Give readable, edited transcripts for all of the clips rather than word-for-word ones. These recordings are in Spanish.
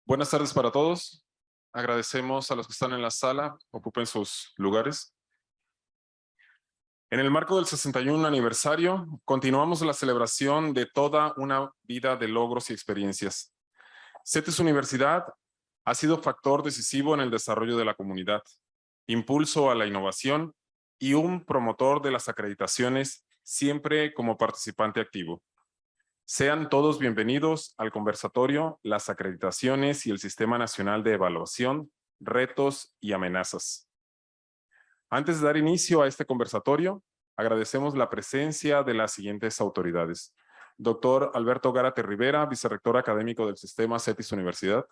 Buenas tardes para todos. Agradecemos a los que están en la sala, ocupen sus lugares. En el marco del 61 aniversario, continuamos la celebración de toda una vida de logros y experiencias. CETIS Universidad ha sido factor decisivo en el desarrollo de la comunidad, impulso a la innovación y un promotor de las acreditaciones, siempre como participante activo. Sean todos bienvenidos al conversatorio Las acreditaciones y el Sistema Nacional de Evaluación, retos y amenazas. Antes de dar inicio a este conversatorio, agradecemos la presencia de las siguientes autoridades. Doctor Alberto Gárate Rivera, vicerrector académico del Sistema CETIS Universidad.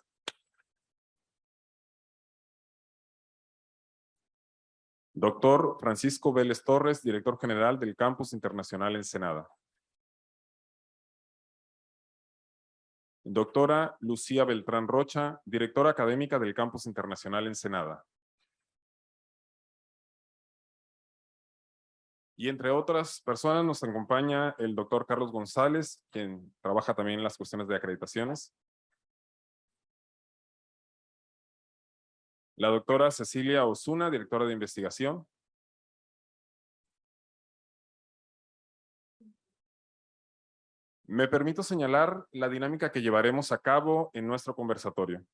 Doctor Francisco Vélez Torres, director general del Campus Internacional Ensenada. Doctora Lucía Beltrán Rocha, directora académica del Campus Internacional Ensenada. Y entre otras personas nos acompaña el doctor Carlos González, quien trabaja también en las cuestiones de acreditaciones. La doctora Cecilia Osuna, directora de investigación. Me permito señalar la dinámica que llevaremos a cabo en nuestro conversatorio.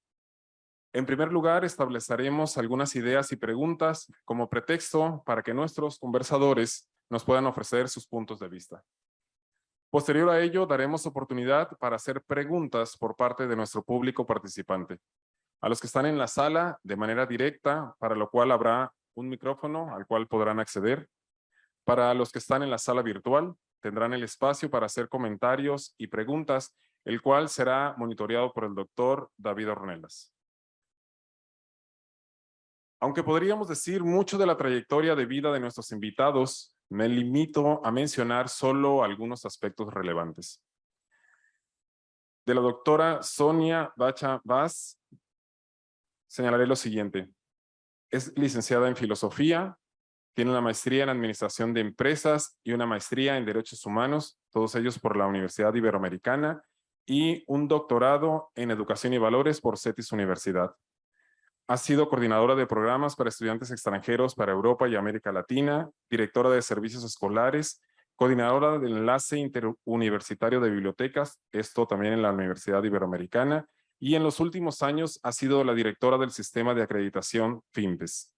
En primer lugar, estableceremos algunas ideas y preguntas como pretexto para que nuestros conversadores nos puedan ofrecer sus puntos de vista. Posterior a ello, daremos oportunidad para hacer preguntas por parte de nuestro público participante. A los que están en la sala de manera directa, para lo cual habrá un micrófono al cual podrán acceder. Para los que están en la sala virtual, tendrán el espacio para hacer comentarios y preguntas, el cual será monitoreado por el doctor David Ornelas. Aunque podríamos decir mucho de la trayectoria de vida de nuestros invitados, me limito a mencionar solo algunos aspectos relevantes. De la doctora Sonia Bacha Vaz, señalaré lo siguiente. Es licenciada en Filosofía, tiene una maestría en Administración de Empresas y una maestría en Derechos Humanos, todos ellos por la Universidad Iberoamericana, y un doctorado en Educación y Valores por CETIS Universidad. Ha sido coordinadora de programas para estudiantes extranjeros para Europa y América Latina, directora de servicios escolares, coordinadora del enlace interuniversitario de bibliotecas, esto también en la Universidad Iberoamericana, y en los últimos años ha sido la directora del sistema de acreditación FIMPES.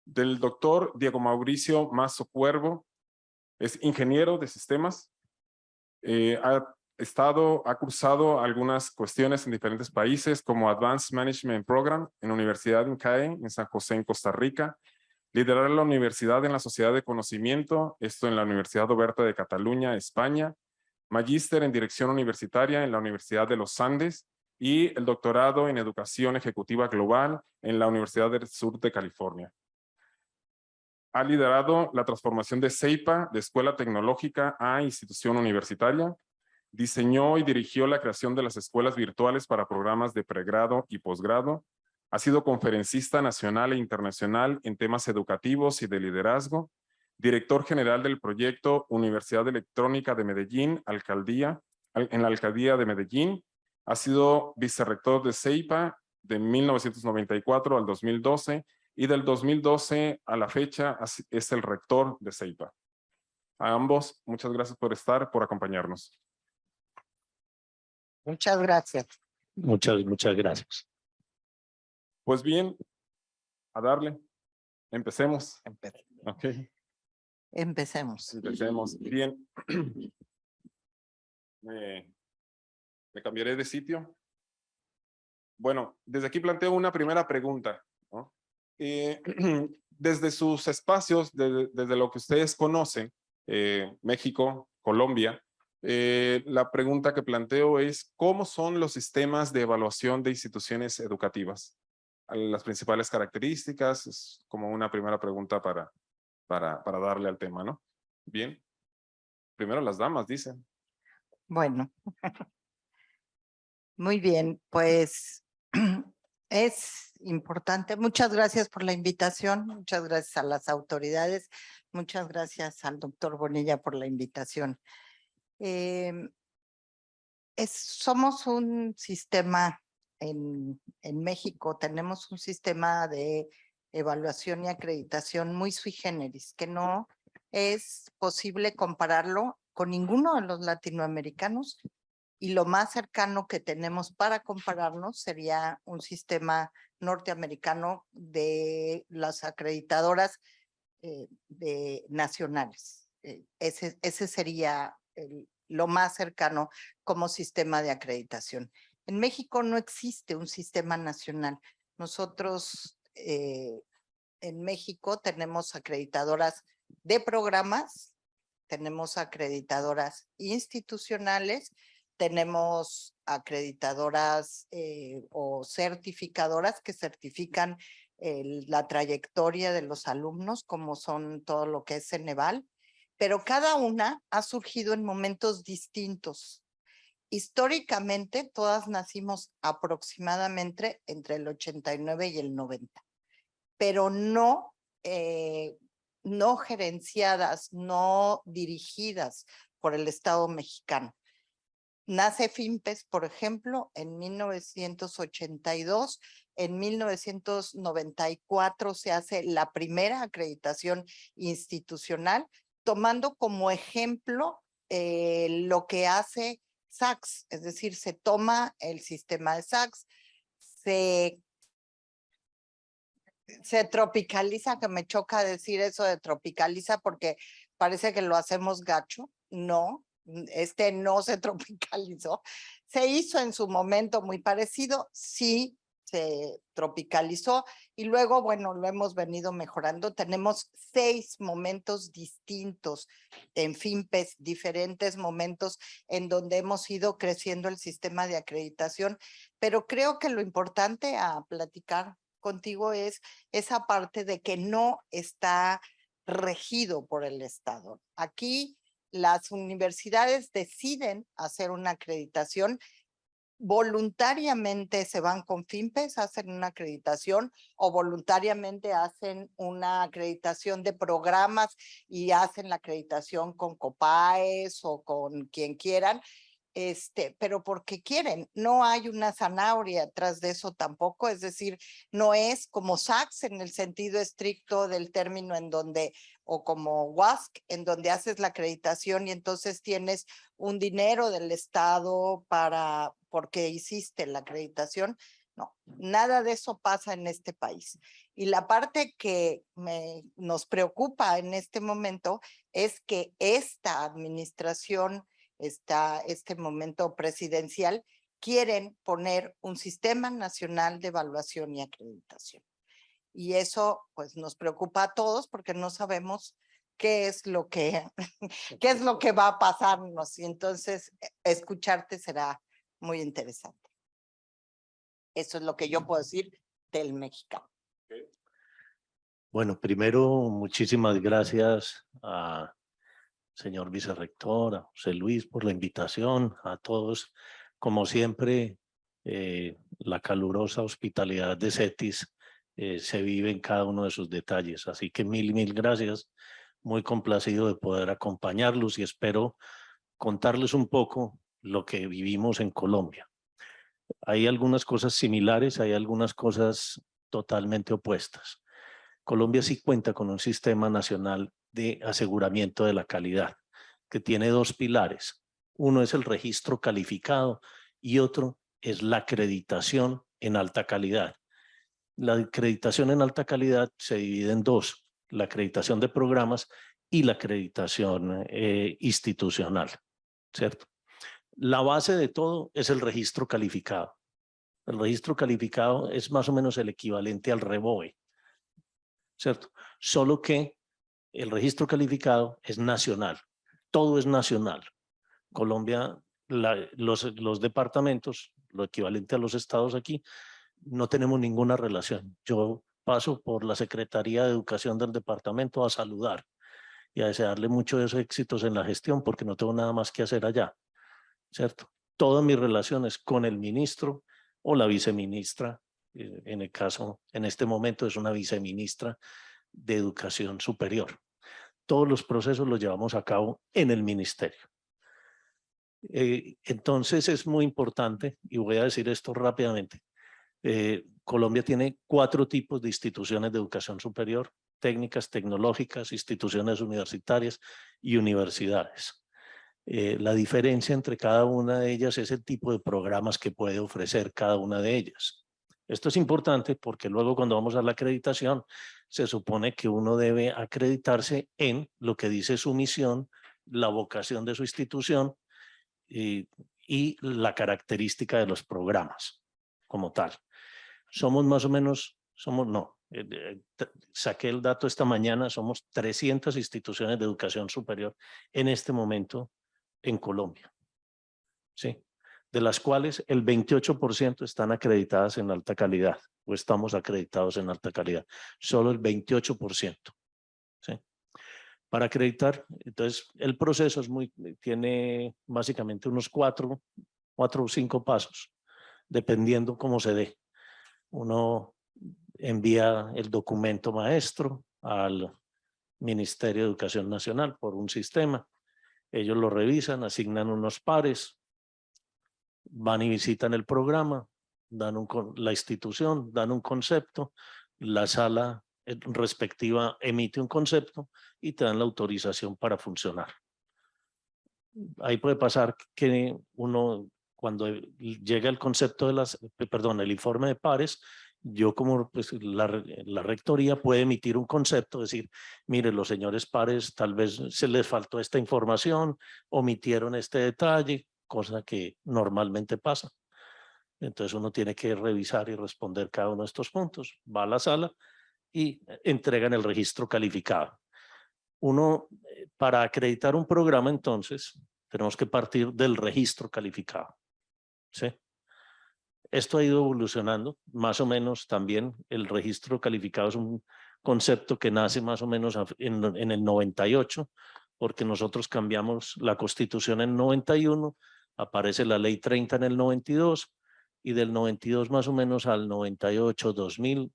Del doctor Diego Mauricio Mazo Cuervo, es ingeniero de sistemas, ha cursado algunas cuestiones en diferentes países como Advanced Management Program en la Universidad INCAE en San José, en Costa Rica, liderar la universidad en la Sociedad de Conocimiento, esto en la Universidad Oberta de Cataluña, España, magíster en Dirección Universitaria en la Universidad de los Andes y el doctorado en Educación Ejecutiva Global en la Universidad del Sur de California. Ha liderado la transformación de CEIPA, de Escuela Tecnológica a Institución Universitaria. Diseñó y dirigió la creación de las escuelas virtuales para programas de pregrado y posgrado. Ha sido conferencista nacional e internacional en temas educativos y de liderazgo. Director general del proyecto Universidad Electrónica de Medellín, en la Alcaldía de Medellín. Ha sido vicerrector de CEIPA de 1994 al 2012 y del 2012 a la fecha es el rector de CEIPA. A ambos, muchas gracias por estar, por acompañarnos. Muchas gracias. Muchas gracias. Pues bien, a darle. Empecemos. Okay. Empecemos. Empecemos. Bien. Me cambiaré de sitio. Bueno, desde aquí planteo una primera pregunta, ¿no? Desde sus espacios, desde lo que ustedes conocen, México, Colombia, la pregunta que planteo es, ¿cómo son los sistemas de evaluación de instituciones educativas? Las principales características, es como una primera pregunta para darle al tema, ¿no? Bien. Primero las damas, dicen. Bueno. Muy bien, pues es importante. Muchas gracias por la invitación, muchas gracias a las autoridades, muchas gracias al doctor Bonilla por la invitación. Somos un sistema en México, tenemos un sistema de evaluación y acreditación muy sui generis, que no es posible compararlo con ninguno de los latinoamericanos, y lo más cercano que tenemos para compararnos sería un sistema norteamericano de las acreditadoras nacionales. Ese sería lo más cercano como sistema de acreditación. En México no existe un sistema nacional. Nosotros en México tenemos acreditadoras de programas, tenemos acreditadoras institucionales, tenemos acreditadoras o certificadoras que certifican la trayectoria de los alumnos, como son todo lo que es Ceneval, pero cada una ha surgido en momentos distintos. Históricamente, todas nacimos aproximadamente entre el 89 y el 90, pero no gerenciadas, no dirigidas por el Estado mexicano. Nace FIMPES, por ejemplo, en 1982. En 1994 se hace la primera acreditación institucional, tomando como ejemplo lo que hace SACS, es decir, se toma el sistema de SACS, se tropicaliza, que me choca decir eso de tropicaliza porque parece que lo hacemos gacho. No, no se tropicalizó. Se hizo en su momento muy parecido, sí, se tropicalizó y luego, bueno, lo hemos venido mejorando. Tenemos 6 momentos distintos en FIMPES, diferentes momentos en donde hemos ido creciendo el sistema de acreditación, pero creo que lo importante a platicar contigo es esa parte de que no está regido por el Estado. Aquí las universidades deciden hacer una acreditación, voluntariamente se van con FIMPES, hacen una acreditación, o voluntariamente hacen una acreditación de programas y hacen la acreditación con COPAES o con quien quieran, pero porque quieren. No hay una zanahoria atrás de eso tampoco, es decir, no es como SACS en el sentido estricto del término, en donde, o como WASC, en donde haces la acreditación y entonces tienes un dinero del Estado porque hiciste la acreditación. No, nada de eso pasa en este país. Y la parte que nos preocupa en este momento es que esta administración, este momento presidencial, quieren poner un sistema nacional de evaluación y acreditación. Y eso pues nos preocupa a todos porque no sabemos qué es lo que va a pasarnos, y entonces escucharte será muy interesante. Eso es lo que yo puedo decir del mexicano. Bueno, primero, muchísimas gracias a señor vicerrector, a José Luis por la invitación, a todos. Como siempre, la calurosa hospitalidad de CETIS se vive en cada uno de sus detalles. Así que mil gracias. Muy complacido de poder acompañarlos y espero contarles un poco lo que vivimos en Colombia. Hay algunas cosas similares, hay algunas cosas totalmente opuestas. Colombia sí cuenta con un sistema nacional de aseguramiento de la calidad, que tiene 2 pilares. Uno es el registro calificado y otro es la acreditación en alta calidad. La acreditación en alta calidad se divide en 2, la acreditación de programas y la acreditación institucional, ¿cierto? La base de todo es el registro calificado. El registro calificado es más o menos el equivalente al REBOE, ¿cierto? Solo que el registro calificado es nacional, todo es nacional. Colombia, los departamentos, lo equivalente a los estados aquí, no tenemos ninguna relación. Yo paso por la Secretaría de Educación del departamento a saludar y a desearle muchos éxitos en la gestión porque no tengo nada más que hacer allá, ¿cierto? Todas mis relaciones con el ministro o la viceministra, en el caso, en este momento es una viceministra de Educación Superior. Todos los procesos los llevamos a cabo en el ministerio. Entonces es muy importante, y voy a decir esto rápidamente. Colombia tiene 4 tipos de instituciones de educación superior: técnicas, tecnológicas, instituciones universitarias y universidades. La diferencia entre cada una de ellas es el tipo de programas que puede ofrecer cada una de ellas. Esto es importante porque luego, cuando vamos a la acreditación, se supone que uno debe acreditarse en lo que dice su misión, la vocación de su institución y la característica de los programas como tal. Somos más o menos, saqué el dato esta mañana, somos 300 instituciones de educación superior en este momento en Colombia, ¿sí? De las cuales el 28% están acreditadas en alta calidad, o estamos acreditados en alta calidad, solo el 28%, ¿sí? Para acreditar, entonces el proceso tiene básicamente unos 4 o 5 pasos, dependiendo cómo se dé. Uno envía el documento maestro al Ministerio de Educación Nacional por un sistema. Ellos lo revisan, asignan unos pares, van y visitan el programa, la institución, dan un concepto, la sala respectiva emite un concepto y te dan la autorización para funcionar. Ahí puede pasar que uno, cuando llega el concepto el informe de pares, yo como pues, la rectoría puede emitir un concepto, decir, mire, los señores pares tal vez se les faltó esta información, omitieron este detalle, cosa que normalmente pasa. Entonces uno tiene que revisar y responder cada uno de estos puntos. Va a la sala y entregan el registro calificado. Uno, para acreditar un programa, entonces, tenemos que partir del registro calificado, ¿sí? Esto ha ido evolucionando, más o menos también. El registro calificado es un concepto que nace más o menos en el 98, porque nosotros cambiamos la Constitución en el 91, aparece la Ley 30 en el 92, y del 92 más o menos al 98, 2000,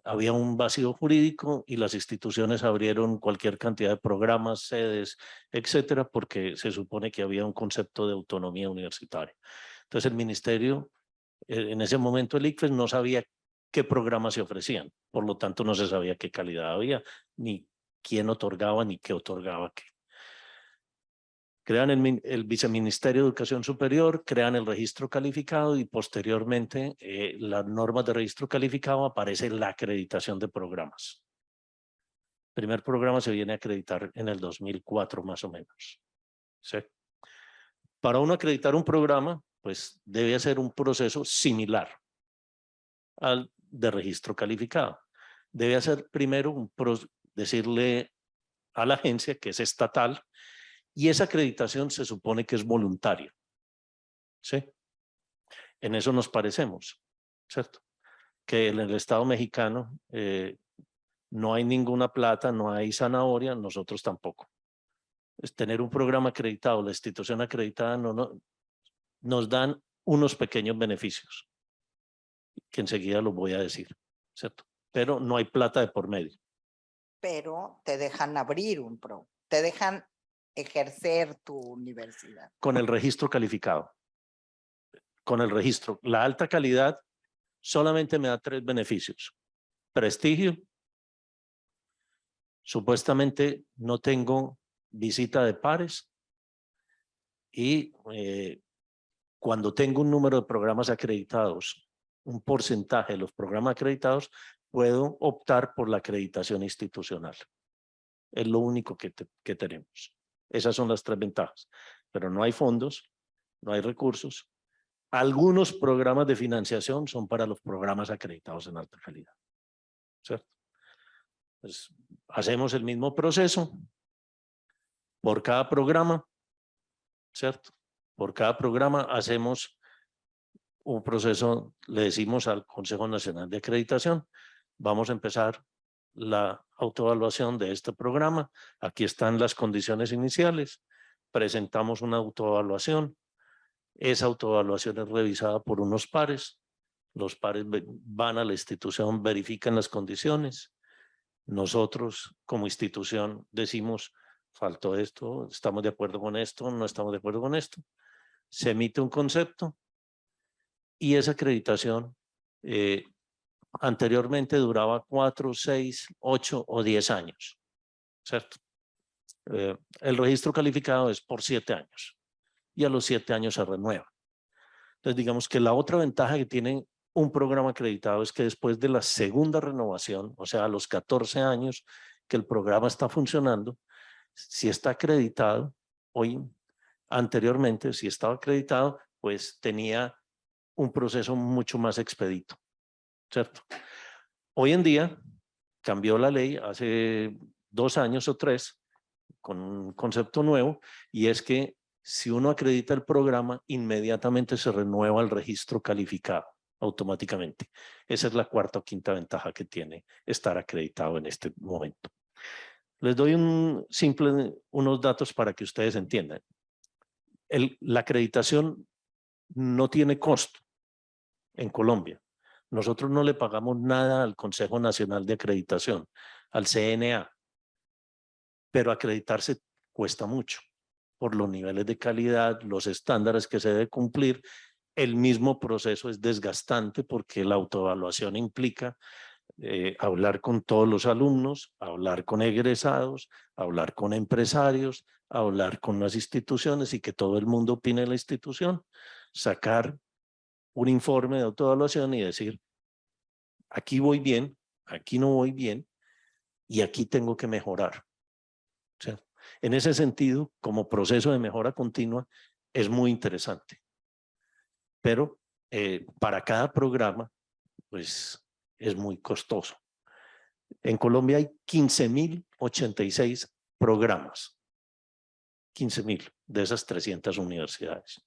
había un vacío jurídico y las instituciones abrieron cualquier cantidad de programas, sedes, etcétera, porque se supone que había un concepto de autonomía universitaria. Entonces el ministerio, en ese momento el ICFES no sabía qué programas se ofrecían, por lo tanto no se sabía qué calidad había, ni quién otorgaba, ni qué otorgaba qué. Crean el Viceministerio de Educación Superior, crean el registro calificado y posteriormente las normas de registro calificado aparece la acreditación de programas. El primer programa se viene a acreditar en el 2004 más o menos, ¿sí? Para uno acreditar un programa, pues debe hacer un proceso similar al de registro calificado. Debe hacer primero decirle a la agencia que es estatal, y esa acreditación se supone que es voluntaria, ¿sí? En eso nos parecemos, ¿cierto? Que en el Estado mexicano no hay ninguna plata, no hay zanahoria, nosotros tampoco. Es tener un programa acreditado, la institución acreditada nos dan unos pequeños beneficios, que enseguida los voy a decir, ¿cierto? Pero no hay plata de por medio. Pero te dejan abrir te dejan ejercer tu universidad. Con el registro calificado. Con el registro. La alta calidad solamente me da 3 beneficios. Prestigio. Supuestamente no tengo visita de pares. Y cuando tengo un número de programas acreditados, un porcentaje de los programas acreditados, puedo optar por la acreditación institucional. Es lo único que tenemos. Esas son las 3 ventajas. Pero no hay fondos, no hay recursos. Algunos programas de financiación son para los programas acreditados en alta calidad, ¿cierto? Pues hacemos el mismo proceso por cada programa, ¿cierto? Por cada programa hacemos un proceso, le decimos al Consejo Nacional de Acreditación, vamos a empezar la autoevaluación de este programa. Aquí están las condiciones iniciales, presentamos una autoevaluación. Esa autoevaluación es revisada por unos pares. Los pares van a la institución, verifican las condiciones. Nosotros como institución decimos faltó esto, estamos de acuerdo con esto, no estamos de acuerdo con esto. Se emite un concepto y esa acreditación anteriormente duraba 4, 6, 8 o 10 años, ¿cierto? El registro calificado es por 7 años y a los 7 años se renueva. Entonces, digamos que la otra ventaja que tiene un programa acreditado es que después de la segunda renovación, o sea, a los 14 años que el programa está funcionando, si está acreditado, anteriormente, si estaba acreditado, pues tenía un proceso mucho más expedito, ¿cierto? Hoy en día cambió la ley hace 2 años o 3 con un concepto nuevo, y es que si uno acredita el programa, inmediatamente se renueva el registro calificado automáticamente. Esa es la cuarta o quinta ventaja que tiene estar acreditado en este momento. Les doy unos datos para que ustedes entiendan. La acreditación no tiene costo en Colombia. Nosotros no le pagamos nada al Consejo Nacional de Acreditación, al CNA, pero acreditarse cuesta mucho por los niveles de calidad, los estándares que se debe cumplir. El mismo proceso es desgastante porque la autoevaluación implica hablar con todos los alumnos, hablar con egresados, hablar con empresarios, hablar con las instituciones y que todo el mundo opine de la institución, sacar un informe de autoevaluación y decir, aquí voy bien, aquí no voy bien y aquí tengo que mejorar. O sea, en ese sentido, como proceso de mejora continua, es muy interesante. Pero para cada programa, pues es muy costoso. En Colombia hay 15.086 programas. 15.000 de esas 300 universidades.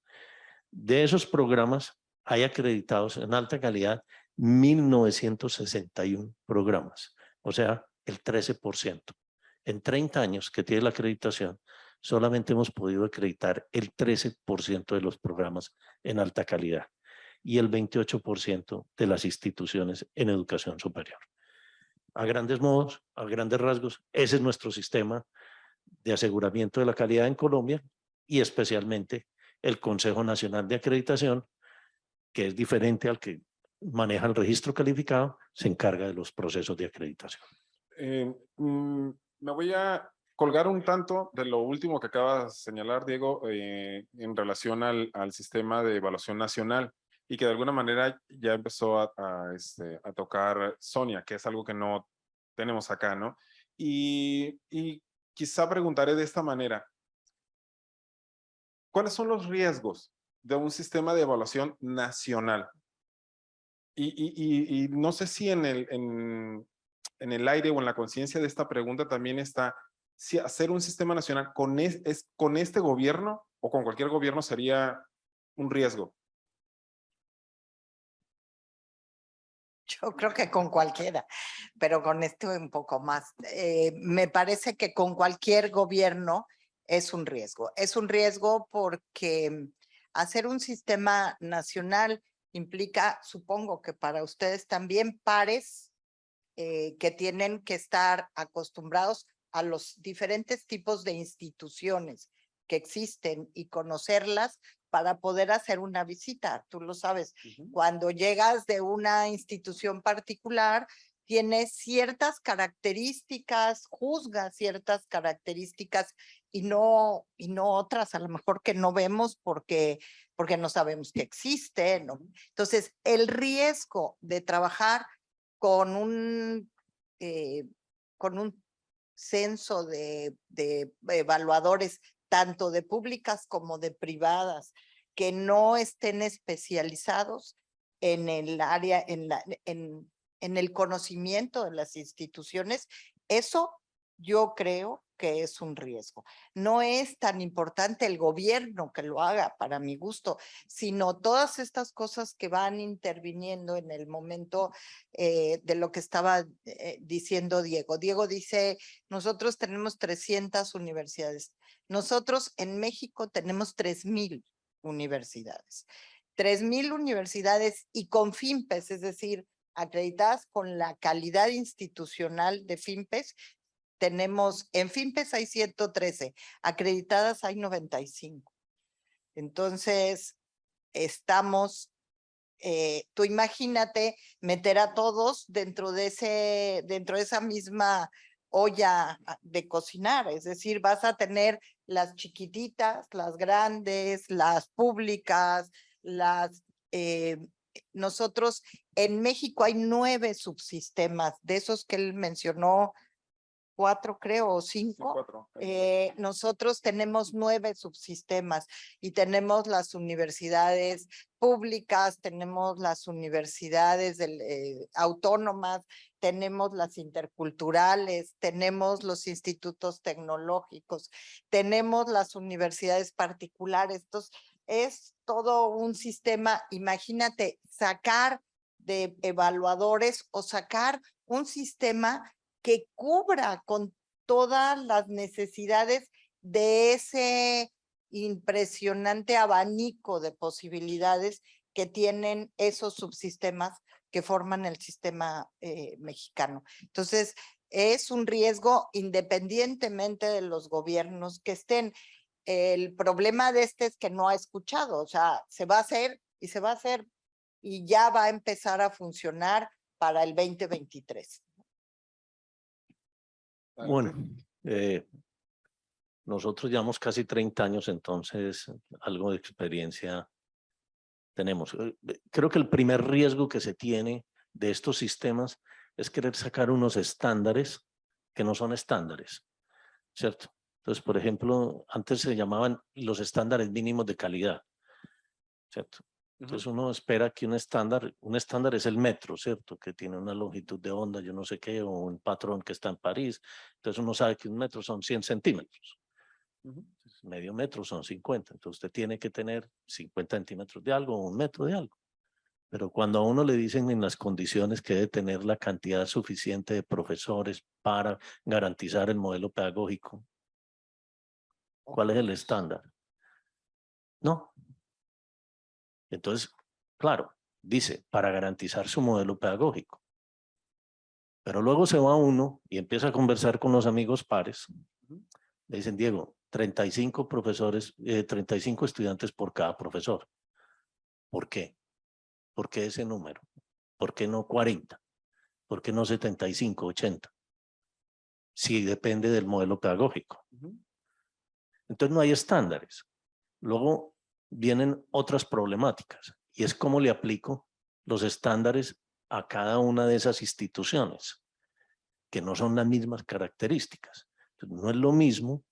De esos programas hay acreditados en alta calidad 1.961 programas, o sea, el 13%. En 30 años que tiene la acreditación, solamente hemos podido acreditar el 13% de los programas en alta calidad y el 28% de las instituciones en educación superior. A grandes modos, a grandes rasgos, ese es nuestro sistema de aseguramiento de la calidad en Colombia y especialmente el Consejo Nacional de Acreditación, que es diferente al que maneja el registro calificado, se encarga de los procesos de acreditación. Me voy a colgar un tanto de lo último que acaba de señalar, Diego, en relación al sistema de evaluación nacional y que de alguna manera ya empezó a tocar Sonia, que es algo que no tenemos acá, ¿no? Y quizá preguntaré de esta manera, ¿cuáles son los riesgos de un sistema de evaluación nacional? Y no sé si en el aire o en la conciencia de esta pregunta también está si hacer un sistema nacional con este gobierno o con cualquier gobierno sería un riesgo. Yo creo que con cualquiera, pero con esto un poco más. Me parece que con cualquier gobierno es un riesgo. Es un riesgo porque hacer un sistema nacional implica, supongo que para ustedes también, pares que tienen que estar acostumbrados a los diferentes tipos de instituciones que existen y conocerlas para poder hacer una visita. Tú lo sabes, cuando llegas de una institución particular, tienes ciertas características, juzgas ciertas características y no otras a lo mejor que no vemos porque no sabemos que existen, ¿no? Entonces, el riesgo de trabajar con un censo de evaluadores, tanto de públicas como de privadas, que no estén especializados en el área, en el conocimiento de las instituciones, eso yo creo que es un riesgo. No es tan importante el gobierno que lo haga, para mi gusto, sino todas estas cosas que van interviniendo en el momento de lo que estaba diciendo Diego. Diego dice, nosotros tenemos 300 universidades. Nosotros en México tenemos 3,000 universidades. 3,000 universidades y con FIMPES, es decir, acreditadas con la calidad institucional de FIMPES, tenemos, en FinPes hay 113, acreditadas hay 95. Entonces, estamos, tú imagínate meter a todos dentro de esa misma olla de cocinar, es decir, vas a tener las chiquititas, las grandes, las públicas, nosotros en México hay 9 subsistemas, de esos que él mencionó, 4 creo, o 5. Sí, 4. Nosotros tenemos 9 subsistemas y tenemos las universidades públicas, tenemos las universidades autónomas, tenemos las interculturales, tenemos los institutos tecnológicos, tenemos las universidades particulares. Entonces, es todo un sistema. Imagínate sacar de evaluadores o sacar un sistema que cubra con todas las necesidades de ese impresionante abanico de posibilidades que tienen esos subsistemas que forman el sistema mexicano. Entonces, es un riesgo independientemente de los gobiernos que estén. El problema de este es que no ha escuchado, o sea, se va a hacer y se va a hacer y ya va a empezar a funcionar para el 2023. Bueno, nosotros llevamos casi 30 años, entonces algo de experiencia tenemos. Creo que el primer riesgo que se tiene de estos sistemas es querer sacar unos estándares que no son estándares, ¿cierto? Entonces, por ejemplo, antes se llamaban los estándares mínimos de calidad, ¿cierto? Entonces uno espera que un estándar es el metro, ¿cierto? Que tiene una longitud de onda, yo no sé qué, o un patrón que está en París. Entonces uno sabe que un metro son 100 centímetros. Medio metro son 50. Entonces usted tiene que tener 50 centímetros de algo o un metro de algo. Pero cuando a uno le dicen en las condiciones que debe tener la cantidad suficiente de profesores para garantizar el modelo pedagógico, ¿cuál es el estándar? No. Entonces, claro, dice, para garantizar su modelo pedagógico. Pero luego se va uno y empieza a conversar con los amigos pares. Le dicen, Diego, 35 profesores, 35 estudiantes por cada profesor. ¿Por qué? ¿Por qué ese número? ¿Por qué no 40? ¿Por qué no 75, 80? Si depende del modelo pedagógico. Entonces no hay estándares. Luego vienen otras problemáticas y es cómo le aplico los estándares a cada una de esas instituciones que no son las mismas características. Entonces, no es lo mismo,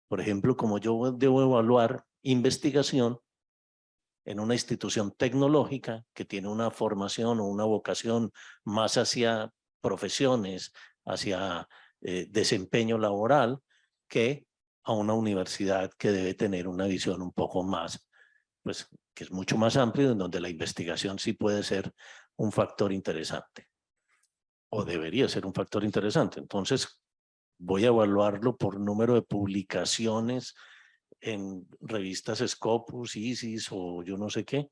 por ejemplo, como yo debo evaluar investigación en una institución tecnológica que tiene una formación o una vocación más hacia profesiones, hacia desempeño laboral, que a una universidad que debe tener una visión un poco más, pues que es mucho más amplia, en donde la investigación sí puede ser un factor interesante, o debería ser un factor interesante. Entonces, voy a evaluarlo por número de publicaciones en revistas Scopus, ISIS o yo no sé qué,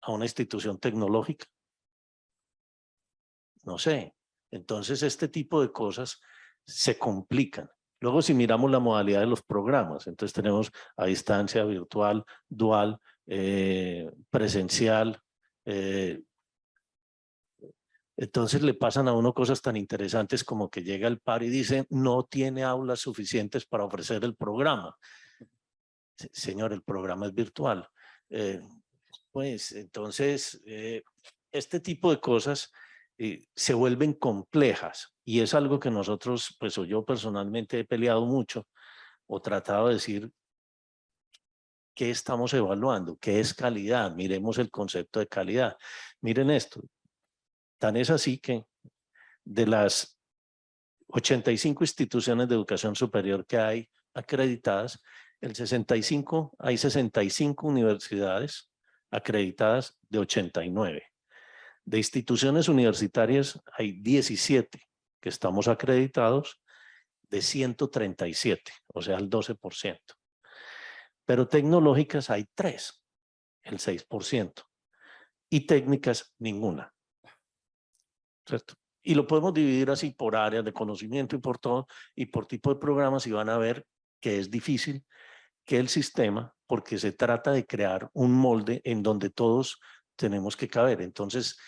a una institución tecnológica. No sé. Entonces, este tipo de cosas se complican. Luego, si miramos la modalidad de los programas, entonces tenemos a distancia, virtual, dual, presencial. Entonces le pasan a uno cosas tan interesantes como que llega el par y dice, no tiene aulas suficientes para ofrecer el programa. Señor, el programa es virtual. Pues entonces, este tipo de cosas se vuelven complejas y es algo que nosotros, pues o yo personalmente he peleado mucho o tratado de decir qué estamos evaluando, qué es calidad, miremos el concepto de calidad. Miren esto, tan es así que de las 85 instituciones de educación superior que hay acreditadas, hay 65 universidades acreditadas de 89. De instituciones universitarias hay 17 que estamos acreditados de 137, o sea, el 12%. Pero tecnológicas hay 3, el 6%. Y técnicas, ninguna. ¿Cierto? Y lo podemos dividir así por áreas de conocimiento y por todo, y por tipo de programas, y van a ver que es difícil que el sistema, porque se trata de crear un molde en donde todos tenemos que caber. Entonces,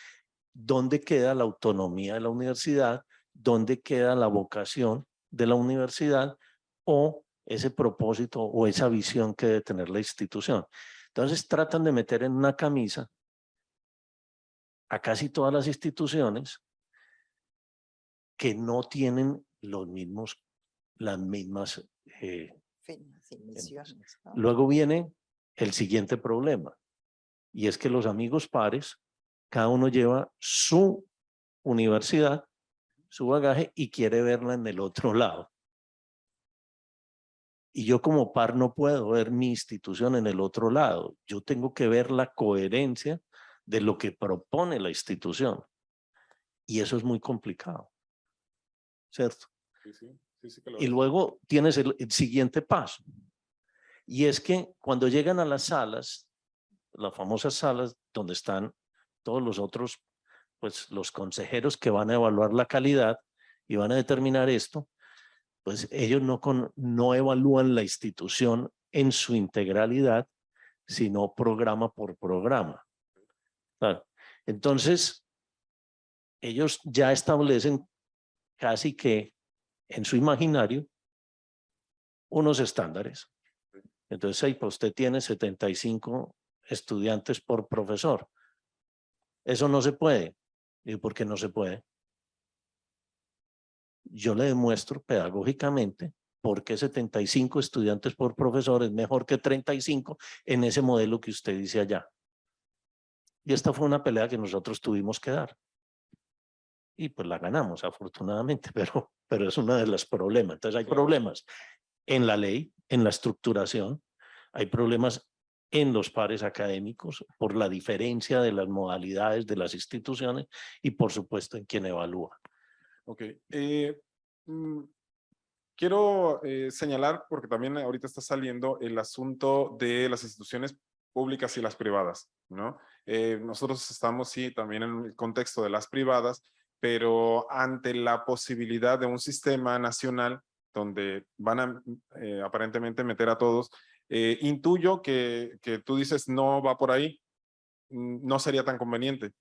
¿dónde queda la autonomía de la universidad? ¿Dónde queda la vocación de la universidad o ese propósito o esa visión que debe tener la institución? Entonces tratan de meter en una camisa a casi todas las instituciones que no tienen los mismos, las mismas. Fines y misiones, ¿no? Luego viene el siguiente problema, y es que los amigos pares, cada uno lleva su universidad, su bagaje, y quiere verla en el otro lado. Y yo como par no puedo ver mi institución en el otro lado. Yo tengo que ver la coherencia de lo que propone la institución. Y eso es muy complicado, ¿cierto? Sí, sí, sí, sí que lo Y es. luego tienes el siguiente paso. Y es que cuando llegan a las salas, las famosas salas donde están todos los otros, pues los consejeros que van a evaluar la calidad y van a determinar esto, pues ellos no evalúan la institución en su integralidad, sino programa por programa. Claro. Entonces, ellos ya establecen casi que en su imaginario unos estándares. Entonces, ahí pues usted tiene 75 estudiantes por profesor. Eso no se puede. ¿Y por qué no se puede? Yo le demuestro pedagógicamente por qué 75 estudiantes por profesor es mejor que 35 en ese modelo que usted dice allá. Y esta fue una pelea que nosotros tuvimos que dar. Y pues la ganamos, afortunadamente, pero es uno de los problemas. Entonces hay problemas en la ley, en la estructuración, hay problemas en los pares académicos por la diferencia de las modalidades de las instituciones y por supuesto en quien evalúa. Ok. Quiero señalar, porque también ahorita está saliendo el asunto de las instituciones públicas y las privadas, ¿no? Nosotros estamos, sí, también en el contexto de las privadas, pero ante la posibilidad de un sistema nacional donde van a aparentemente meter a todos, intuyo que tú dices no va por ahí, no sería tan conveniente.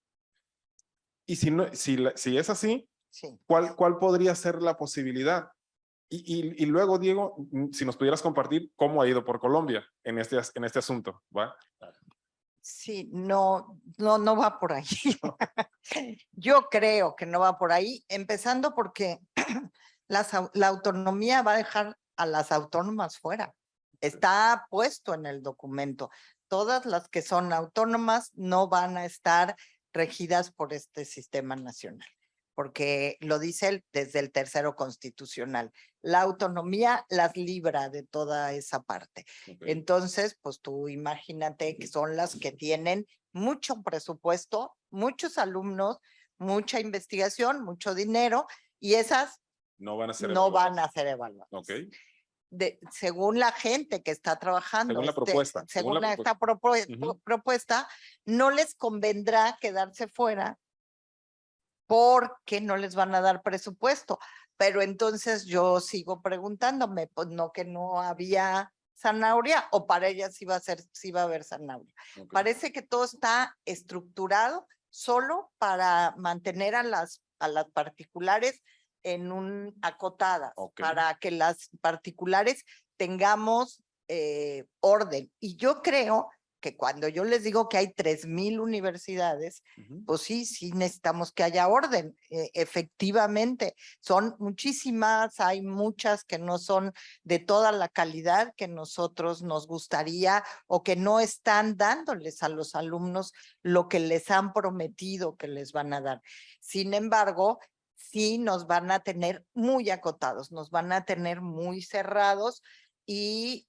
Y si es así, Sí. ¿cuál podría ser la posibilidad? Y luego, Diego, si nos pudieras compartir cómo ha ido por Colombia en este asunto, ¿va? Sí, no va por ahí. Yo creo que no va por ahí, empezando porque la autonomía va a dejar a las autónomas fuera. Está puesto en el documento. Todas las que son autónomas no van a estar regidas por este sistema nacional, porque lo dice él desde el tercero constitucional. La autonomía las libra de toda esa parte. Okay. Entonces, pues tú imagínate que son las que tienen mucho presupuesto, muchos alumnos, mucha investigación, mucho dinero, y esas no van a ser no evaluadas. van a ser evaluadas. Okay. Según la gente que está trabajando, según la propuesta, según esta propuesta, no les convendrá quedarse fuera porque no les van a dar presupuesto. Pero entonces yo sigo preguntándome, pues no, que no había zanahoria, o para ellas sí va a haber zanahoria. Okay. Parece que todo está estructurado solo para mantener a las particulares en un acotadas, okay, para que las particulares tengamos orden. Y yo creo que cuando yo les digo que hay 3,000 universidades, pues sí necesitamos que haya orden. Efectivamente, son muchísimas, hay muchas que no son de toda la calidad que nosotros nos gustaría, o que no están dándoles a los alumnos lo que les han prometido que les van a dar. Sin embargo, sí nos van a tener muy acotados, nos van a tener muy cerrados, y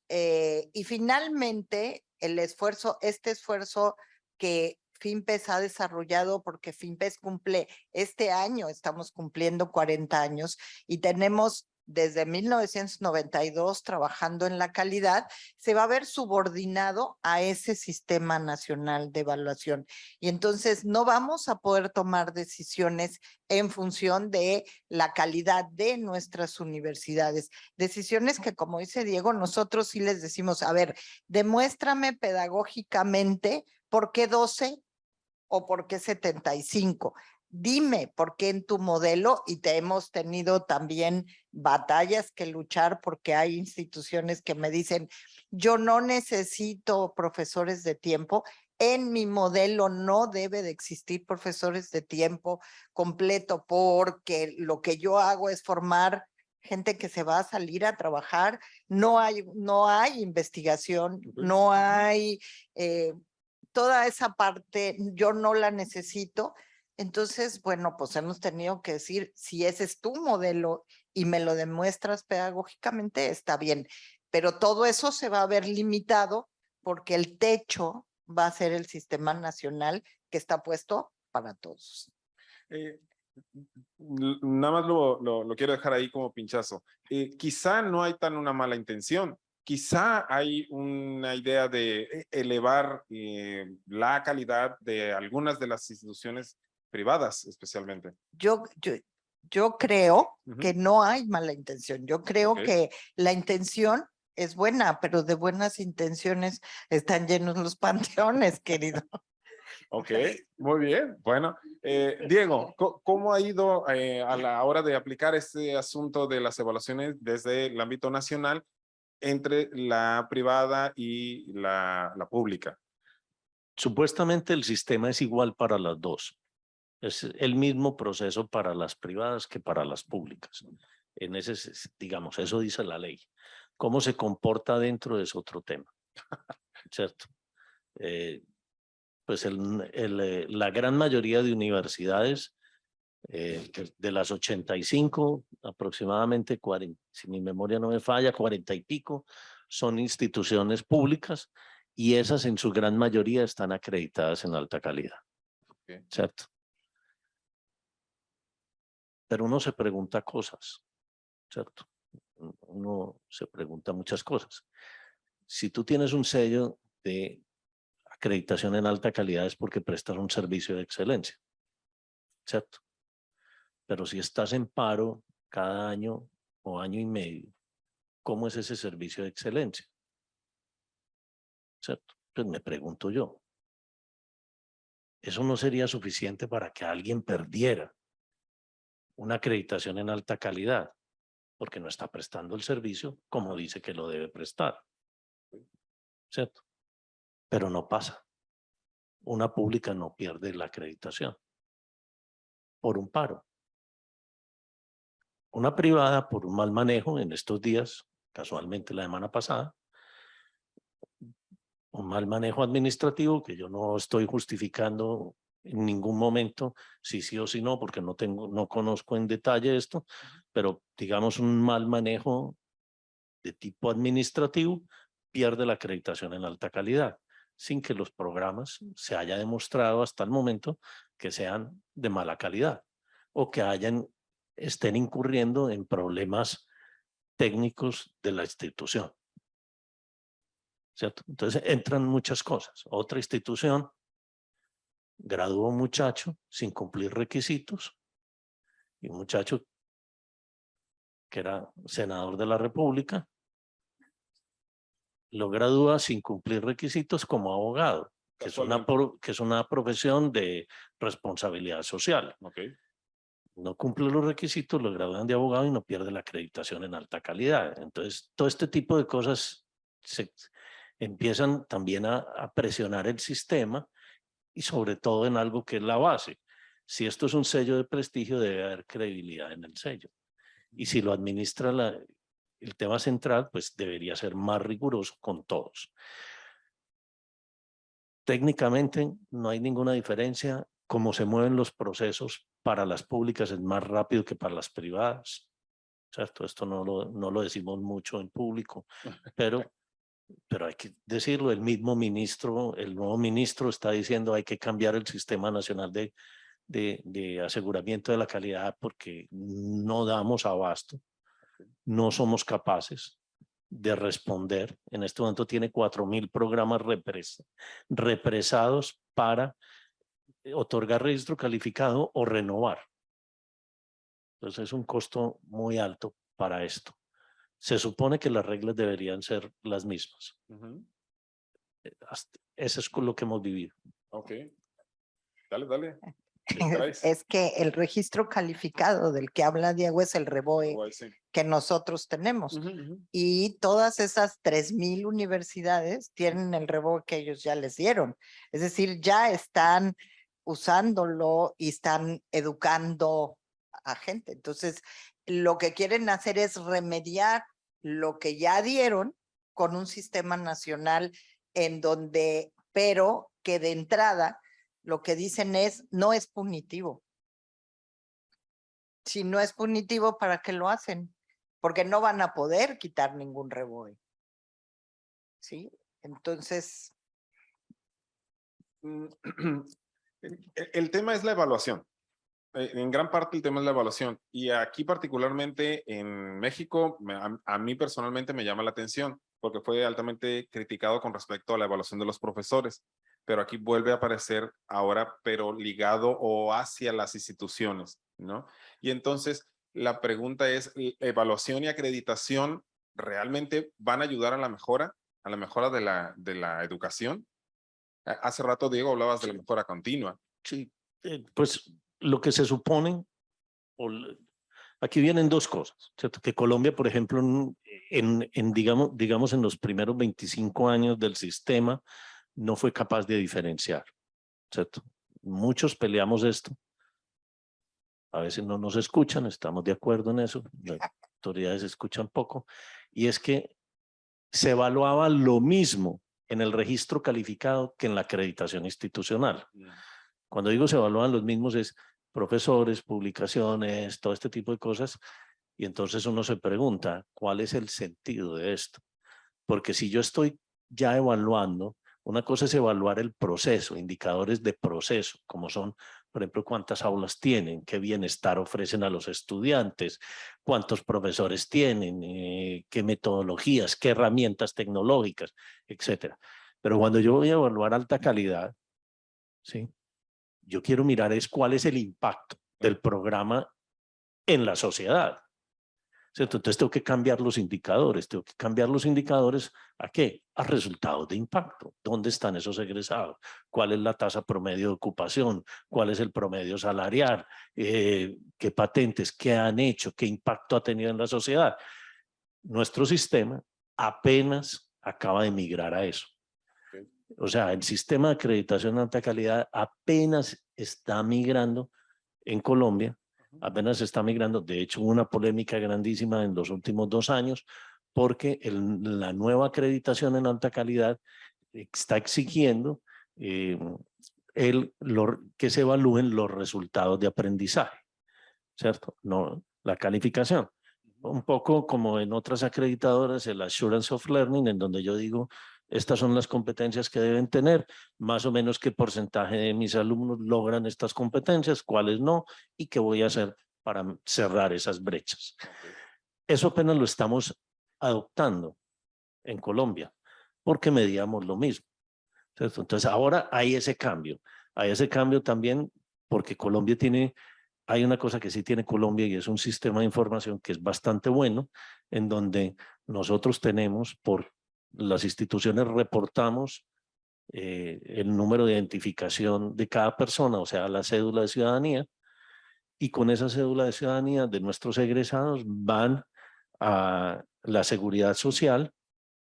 finalmente este esfuerzo que FIMPES ha desarrollado, porque FIMPES cumple este año, estamos cumpliendo 40 años y tenemos desde 1992 trabajando en la calidad, se va a ver subordinado a ese sistema nacional de evaluación. Y entonces no vamos a poder tomar decisiones en función de la calidad de nuestras universidades. Decisiones que, como dice Diego, nosotros sí les decimos, a ver, demuéstrame pedagógicamente por qué 12 o por qué 75. Dime por qué en tu modelo, y te hemos tenido también batallas que luchar porque hay instituciones que me dicen, yo no necesito profesores de tiempo, en mi modelo no debe de existir profesores de tiempo completo porque lo que yo hago es formar gente que se va a salir a trabajar, no hay investigación, no hay toda esa parte, yo no la necesito. Entonces, bueno, pues hemos tenido que decir, si ese es tu modelo y me lo demuestras pedagógicamente, está bien, pero todo eso se va a ver limitado porque el techo va a ser el sistema nacional que está puesto para todos. Nada más lo quiero dejar ahí como pinchazo. Quizá no hay tan una mala intención. Quizá hay una idea de elevar la calidad de algunas de las instituciones privadas, especialmente. Yo creo Ujú. que no hay mala intención. Yo creo Ok. que la intención es buena, pero de buenas intenciones están llenos los panteones, querido. Ok, muy bien. Bueno, Diego, ¿cómo ha ido a la hora de aplicar este asunto de las evaluaciones desde el ámbito nacional entre la privada y la pública? Supuestamente el sistema es igual para las dos. Es el mismo proceso para las privadas que para las públicas. En ese, digamos, eso dice la ley. Cómo se comporta dentro es otro tema, ¿cierto? Pues la gran mayoría de universidades, de las 85, aproximadamente 40, si mi memoria no me falla, 40 y pico, son instituciones públicas y esas en su gran mayoría están acreditadas en alta calidad, Okay. ¿cierto? Pero uno se pregunta cosas, ¿cierto? Uno se pregunta muchas cosas. Si tú tienes un sello de acreditación en alta calidad es porque prestas un servicio de excelencia, ¿cierto? Pero si estás en paro cada año o año y medio, ¿cómo es ese servicio de excelencia? ¿Cierto? Pues me pregunto yo. Eso no sería suficiente para que alguien perdiera una acreditación en alta calidad, porque no está prestando el servicio como dice que lo debe prestar, ¿cierto? Pero no pasa. Una pública no pierde la acreditación por un paro. Una privada por un mal manejo en estos días, casualmente la semana pasada, un mal manejo administrativo que yo no estoy justificando en ningún momento si sí o si no, porque no conozco en detalle esto, pero digamos un mal manejo de tipo administrativo pierde la acreditación en alta calidad, sin que los programas se haya demostrado hasta el momento que sean de mala calidad o que estén incurriendo en problemas técnicos de la institución, ¿cierto? Entonces entran muchas cosas. Otra institución graduó un muchacho sin cumplir requisitos y un muchacho que era senador de la República lo gradúa sin cumplir requisitos como abogado, que es una profesión de responsabilidad social. Okay. No cumple los requisitos, lo gradúan de abogado y no pierde la acreditación en alta calidad. Entonces, todo este tipo de cosas se empiezan también a presionar el sistema y sobre todo en algo que es la base. Si esto es un sello de prestigio, debe haber credibilidad en el sello. Y si lo administra el tema central, pues debería ser más riguroso con todos. Técnicamente no hay ninguna diferencia. Cómo se mueven los procesos para las públicas es más rápido que para las privadas, ¿cierto? Esto no lo decimos mucho en público, pero hay que decirlo. El nuevo ministro está diciendo hay que cambiar el sistema nacional de aseguramiento de la calidad porque no damos abasto no somos capaces de responder. En este momento tiene 4.000 programas represados para otorgar registro calificado o renovar. Entonces es un costo muy alto para esto. Se supone que las reglas deberían ser las mismas. Eso es lo que hemos vivido. Ok. Dale, dale. Es que el registro calificado del que habla Diego es el REBOE Igual, sí. que nosotros tenemos. Ujú, ujú. Y todas esas 3,000 universidades tienen el REBOE que ellos ya les dieron. Es decir, ya están usándolo y están educando a gente. Entonces, lo que quieren hacer es remediar lo que ya dieron con un sistema nacional en donde, pero que de entrada lo que dicen es, no es punitivo. Si no es punitivo, ¿para qué lo hacen? Porque no van a poder quitar ningún REBOE. ¿Sí? Entonces, El tema es la evaluación. En gran parte el tema es la evaluación. Y aquí particularmente en México, a mí personalmente me llama la atención porque fue altamente criticado con respecto a la evaluación de los profesores. Pero aquí vuelve a aparecer ahora, pero ligado o hacia las instituciones, ¿no? Y entonces la pregunta es, ¿evaluación y acreditación realmente van a ayudar a la mejora de la educación? Hace rato, Diego, hablabas de la mejora continua. Sí, pues lo que se supone, aquí vienen dos cosas, ¿cierto? Que Colombia, por ejemplo, digamos en los primeros 25 años del sistema, no fue capaz de diferenciar, ¿cierto? Muchos peleamos esto. A veces no nos escuchan, estamos de acuerdo en eso, las autoridades escuchan poco, y es que se evaluaba lo mismo en el registro calificado que en la acreditación institucional. Cuando digo se evalúan los mismos es profesores, publicaciones, todo este tipo de cosas, y entonces uno se pregunta, ¿cuál es el sentido de esto? Porque si yo estoy ya evaluando, una cosa es evaluar el proceso, indicadores de proceso, como son, por ejemplo, cuántas aulas tienen, qué bienestar ofrecen a los estudiantes, cuántos profesores tienen, qué metodologías, qué herramientas tecnológicas, etcétera. Pero cuando yo voy a evaluar alta calidad, ¿sí? Yo quiero mirar es cuál es el impacto del programa en la sociedad, ¿cierto? Entonces tengo que cambiar los indicadores. ¿Tengo que cambiar los indicadores a qué? A resultados de impacto. ¿Dónde están esos egresados? ¿Cuál es la tasa promedio de ocupación? ¿Cuál es el promedio salarial? ¿Qué patentes? ¿Qué han hecho? ¿Qué impacto ha tenido en la sociedad? Nuestro sistema apenas acaba de migrar a eso. O sea, el sistema de acreditación de alta calidad apenas está migrando en Colombia, apenas está migrando. De hecho, hubo una polémica grandísima en los últimos 2 años porque la nueva acreditación en alta calidad está exigiendo que se evalúen los resultados de aprendizaje, ¿cierto? No la calificación. Un poco como en otras acreditadoras, el Assurance of Learning, en donde yo digo, estas son las competencias que deben tener, más o menos qué porcentaje de mis alumnos logran estas competencias, cuáles no, y qué voy a hacer para cerrar esas brechas. Eso apenas lo estamos adoptando en Colombia, porque medíamos lo mismo, ¿cierto? Entonces ahora hay ese cambio también porque Colombia hay una cosa que sí tiene Colombia y es un sistema de información que es bastante bueno, en donde nosotros tenemos por las instituciones reportamos el número de identificación de cada persona, o sea, la cédula de ciudadanía, y con esa cédula de ciudadanía de nuestros egresados van a la seguridad social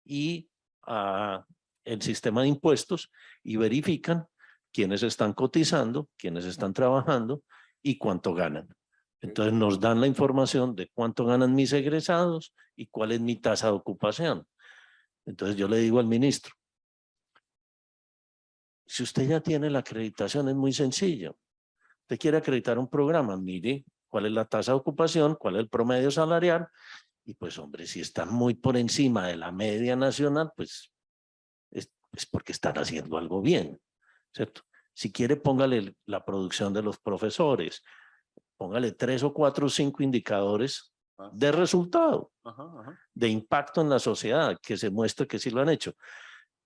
y a el sistema de impuestos y verifican quiénes están cotizando, quiénes están trabajando y cuánto ganan. Entonces nos dan la información de cuánto ganan mis egresados y cuál es mi tasa de ocupación. Entonces yo le digo al ministro, si usted ya tiene la acreditación es muy sencillo. Usted quiere acreditar un programa, mire cuál es la tasa de ocupación, cuál es el promedio salarial y pues hombre, si están muy por encima de la media nacional, pues es porque están haciendo algo bien, ¿cierto? Si quiere póngale la producción de los profesores, póngale 3 o 4 o 5 indicadores de resultado, Ajá, ajá. de impacto en la sociedad, que se muestre que sí lo han hecho.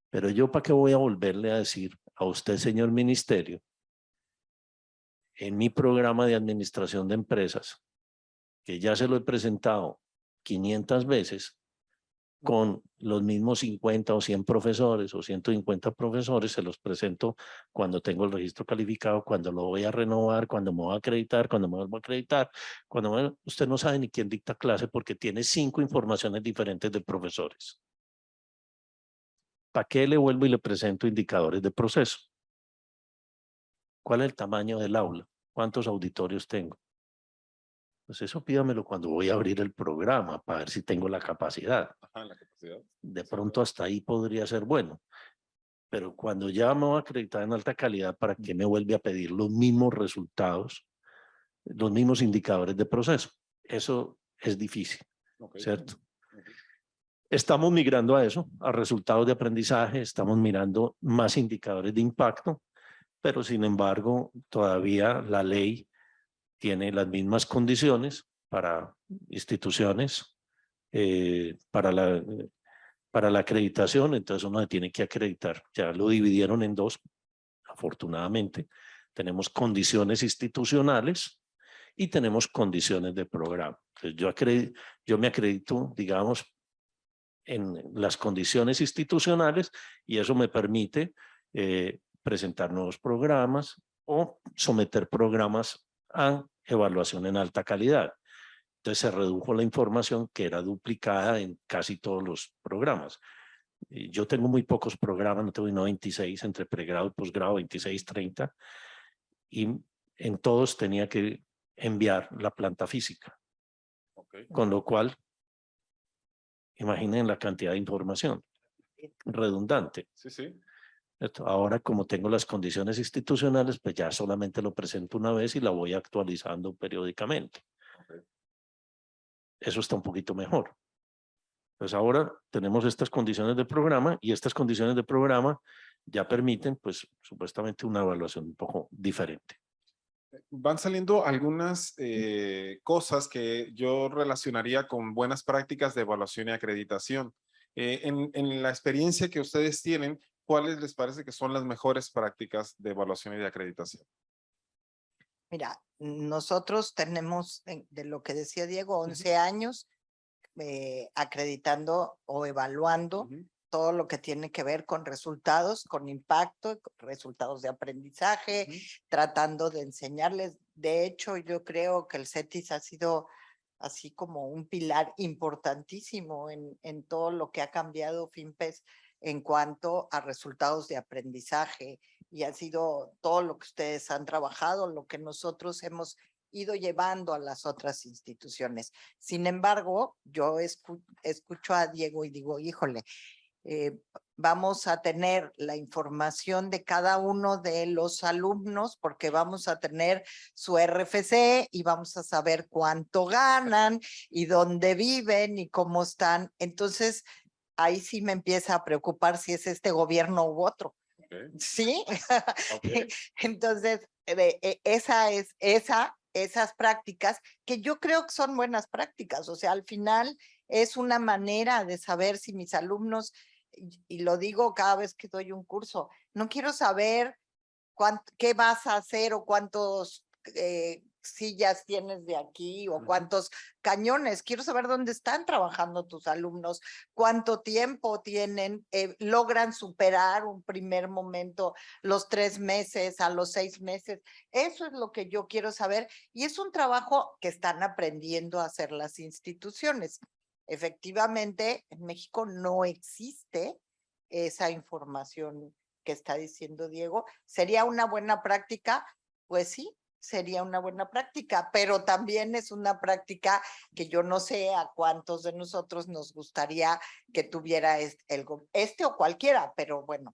Pero yo, ¿para qué voy a volverle a decir a usted, señor ministerio, en mi programa de administración de empresas, que ya se lo he presentado 500 veces, con los mismos 50 o 100 profesores o 150 profesores, se los presento cuando tengo el registro calificado, cuando lo voy a renovar, cuando me voy a acreditar, cuando me vuelvo a acreditar, usted no sabe ni quién dicta clase porque tiene 5 informaciones diferentes de profesores. ¿Para qué le vuelvo y le presento indicadores de proceso? ¿Cuál es el tamaño del aula? ¿Cuántos auditorios tengo? Pues eso pídamelo cuando voy a abrir el programa para ver si tengo la capacidad. Ajá, la capacidad. De pronto hasta ahí podría ser bueno. Pero cuando ya me voy a acreditar en alta calidad, ¿para qué me vuelve a pedir los mismos resultados, los mismos indicadores de proceso? Eso es difícil, ¿cierto? Estamos migrando a eso, a resultados de aprendizaje, estamos mirando más indicadores de impacto, pero sin embargo, todavía la ley tiene las mismas condiciones para instituciones, para la acreditación, entonces uno se tiene que acreditar. Ya lo dividieron en dos, afortunadamente. Tenemos condiciones institucionales y tenemos condiciones de programa. Entonces yo me acredito, digamos, en las condiciones institucionales y eso me permite presentar nuevos programas o someter programas a evaluación en alta calidad. Entonces se redujo la información que era duplicada en casi todos los programas. Yo tengo muy pocos programas, no tengo 26, entre pregrado y posgrado, 26, 30, y en todos tenía que enviar la planta física. Con lo cual, imaginen la cantidad de información redundante. Sí, sí. Ahora, como tengo las condiciones institucionales, pues ya solamente lo presento una vez y la voy actualizando periódicamente. Eso está un poquito mejor. Pues ahora tenemos estas condiciones de programa y estas condiciones de programa ya permiten, pues, supuestamente una evaluación un poco diferente. Van saliendo algunas cosas que yo relacionaría con buenas prácticas de evaluación y acreditación. En la experiencia que ustedes tienen, ¿cuáles les parece que son las mejores prácticas de evaluación y de acreditación? Mira, nosotros tenemos, de lo que decía Diego, 11 años acreditando o evaluando todo lo que tiene que ver con resultados, con impacto, resultados de aprendizaje, tratando de enseñarles. De hecho, yo creo que el CETIS ha sido así como un pilar importantísimo en todo lo que ha cambiado FinPES en cuanto a resultados de aprendizaje, y ha sido todo lo que ustedes han trabajado, lo que nosotros hemos ido llevando a las otras instituciones. Sin embargo, yo escucho a Diego y digo, híjole, vamos a tener la información de cada uno de los alumnos porque vamos a tener su RFC y vamos a saber cuánto ganan y dónde viven y cómo están. Entonces, ahí sí me empieza a preocupar si es este gobierno u otro. ¿Sí? Entonces, esas prácticas que yo creo que son buenas prácticas, o sea, al final es una manera de saber si mis alumnos, y lo digo cada vez que doy un curso, no quiero saber qué vas a hacer o cuántos sillas tienes de aquí o cuántos cañones. Quiero saber dónde están trabajando tus alumnos, cuánto tiempo tienen, logran superar un primer momento, los 3 meses, a los 6 meses. Eso es lo que yo quiero saber y es un trabajo que están aprendiendo a hacer las instituciones. Efectivamente, en México no existe esa información que está diciendo Diego. ¿Sería una buena práctica? Pues sí, sería una buena práctica, pero también es una práctica que yo no sé a cuántos de nosotros nos gustaría que tuviera este o cualquiera, pero bueno.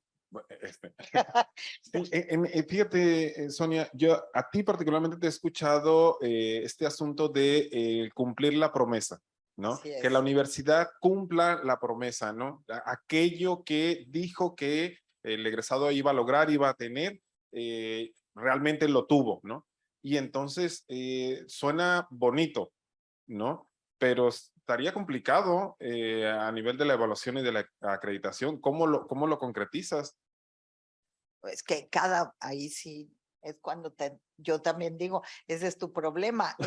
Fíjate, Sonia, yo a ti particularmente te he escuchado este asunto de cumplir la promesa, ¿no? Que la universidad cumpla la promesa, ¿no? Aquello que dijo que el egresado iba a lograr, iba a tener, realmente lo tuvo, ¿no? Y entonces suena bonito, ¿no? pero estaría complicado a nivel de la evaluación y de la acreditación. ¿Cómo lo concretizas? Es que ahí sí es cuando yo también digo, ese es tu problema.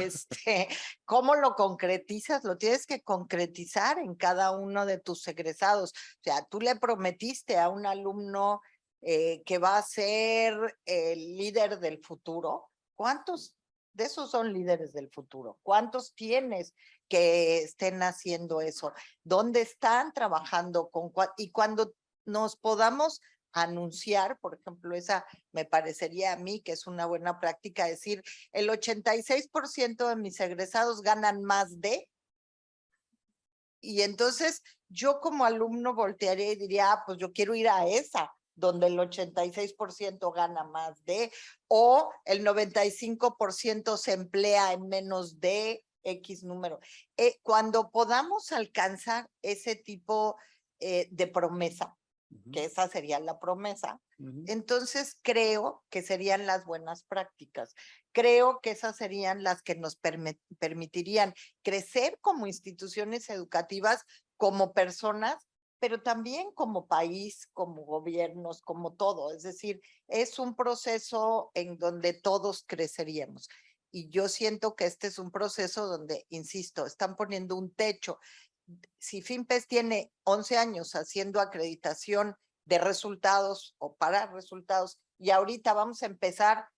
¿Cómo lo concretizas? Lo tienes que concretizar en cada uno de tus egresados. O sea, tú le prometiste a un alumno que va a ser el líder del futuro. ¿Cuántos de esos son líderes del futuro? ¿Cuántos tienes que estén haciendo eso? ¿Dónde están trabajando? Y cuando nos podamos anunciar, por ejemplo, esa me parecería a mí que es una buena práctica, decir, el 86% de mis egresados ganan más de, y entonces yo como alumno voltearía y diría, pues yo quiero ir a esa, donde el 86% gana más de, o el 95% se emplea en menos de X número. Cuando podamos alcanzar ese tipo de promesa, que esa sería la promesa, entonces creo que serían las buenas prácticas. Creo que esas serían las que nos permitirían crecer como instituciones educativas, como personas, pero también como país, como gobiernos, como todo. Es decir, es un proceso en donde todos creceríamos. Y yo siento que este es un proceso donde, insisto, están poniendo un techo. Si FinPes tiene 11 años haciendo acreditación de resultados o para resultados, y ahorita vamos a empezar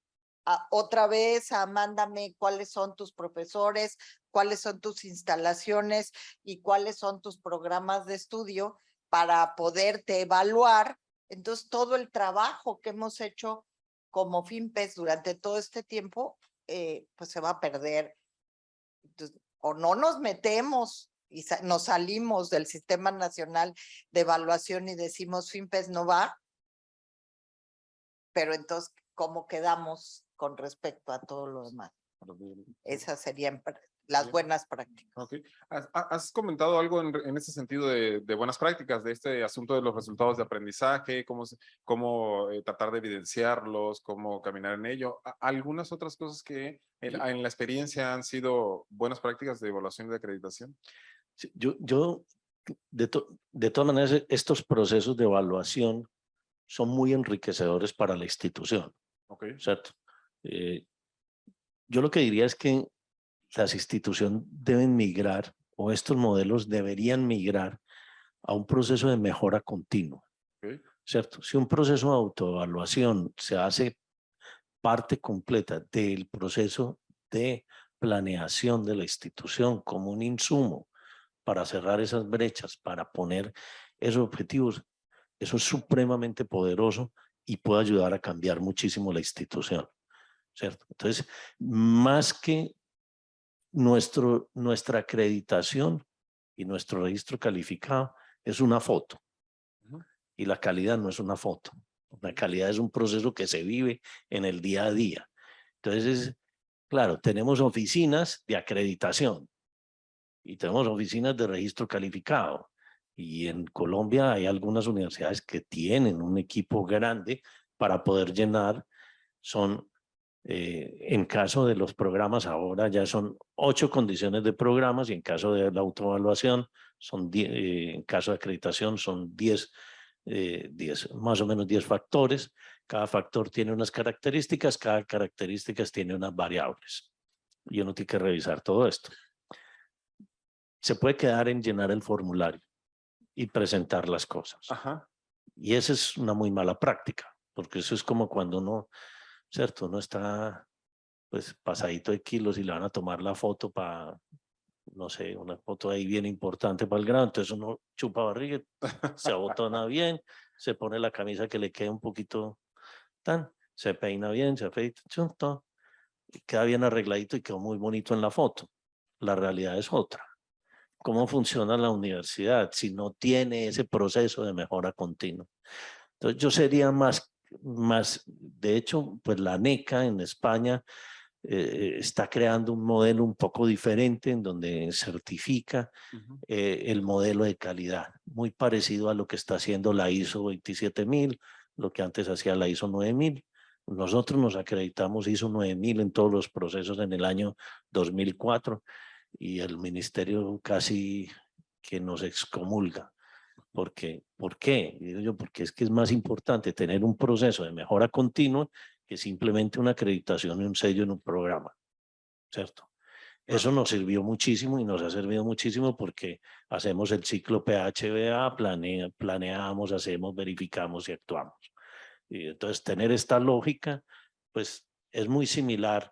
otra vez mándame cuáles son tus profesores, cuáles son tus instalaciones y cuáles son tus programas de estudio para poderte evaluar. Entonces, todo el trabajo que hemos hecho como FinPes durante todo este tiempo, pues se va a perder. Entonces, o no nos metemos y nos salimos del Sistema Nacional de Evaluación y decimos FinPes no va, pero entonces, ¿cómo quedamos con respecto a todo lo demás? Esas serían las buenas prácticas. Okay. ¿Has comentado algo en ese sentido de buenas prácticas, de este asunto de los resultados de aprendizaje, cómo tratar de evidenciarlos, cómo caminar en ello? ¿Algunas otras cosas que en la experiencia han sido buenas prácticas de evaluación y de acreditación? Sí, de todas maneras, estos procesos de evaluación son muy enriquecedores para la institución. Okay. ¿Cierto? Yo lo que diría es que las instituciones deben migrar, o estos modelos deberían migrar a un proceso de mejora continua. Okay. ¿Cierto? Si un proceso de autoevaluación se hace parte completa del proceso de planeación de la institución como un insumo para cerrar esas brechas, para poner esos objetivos, eso es supremamente poderoso y puede ayudar a cambiar muchísimo la institución, ¿cierto? Entonces, más que nuestra acreditación y nuestro registro calificado es una foto, y la calidad no es una foto. La calidad es un proceso que se vive en el día a día. Entonces, claro, tenemos oficinas de acreditación y tenemos oficinas de registro calificado. Y en Colombia hay algunas universidades que tienen un equipo grande para poder llenar. Son, en caso de los programas ahora ya son 8 condiciones de programas, y en caso de la autoevaluación, en caso de acreditación son 10, más o menos 10 factores. Cada factor tiene unas características, cada característica tiene unas variables. Y uno tiene que revisar todo esto. Se puede quedar en llenar el formulario y presentar las cosas. Ajá. Y esa es una muy mala práctica, porque eso es como cuando uno, ¿cierto? Uno está pues pasadito de kilos y le van a tomar la foto para, no sé, una foto ahí bien importante para el grado. Entonces uno chupa barriga, se abotona bien, se pone la camisa que le quede un poquito se peina bien, se afeita, y queda bien arregladito y quedó muy bonito en la foto. La realidad es otra. ¿Cómo funciona la universidad si no tiene ese proceso de mejora continua? Entonces yo sería más, de hecho, pues la NECA en España está creando un modelo un poco diferente en donde certifica el modelo de calidad, muy parecido a lo que está haciendo la ISO 27000, lo que antes hacía la ISO 9000. Nosotros nos acreditamos ISO 9000 en todos los procesos en el año 2004. y el ministerio casi que nos excomulga. Porque, ¿por qué? Digo yo, porque es que es más importante tener un proceso de mejora continua que simplemente una acreditación y un sello en un programa, ¿cierto? Eso nos sirvió muchísimo y nos ha servido muchísimo porque hacemos el ciclo PHBA, planeamos, hacemos, verificamos y actuamos. Y entonces tener esta lógica, pues es muy similar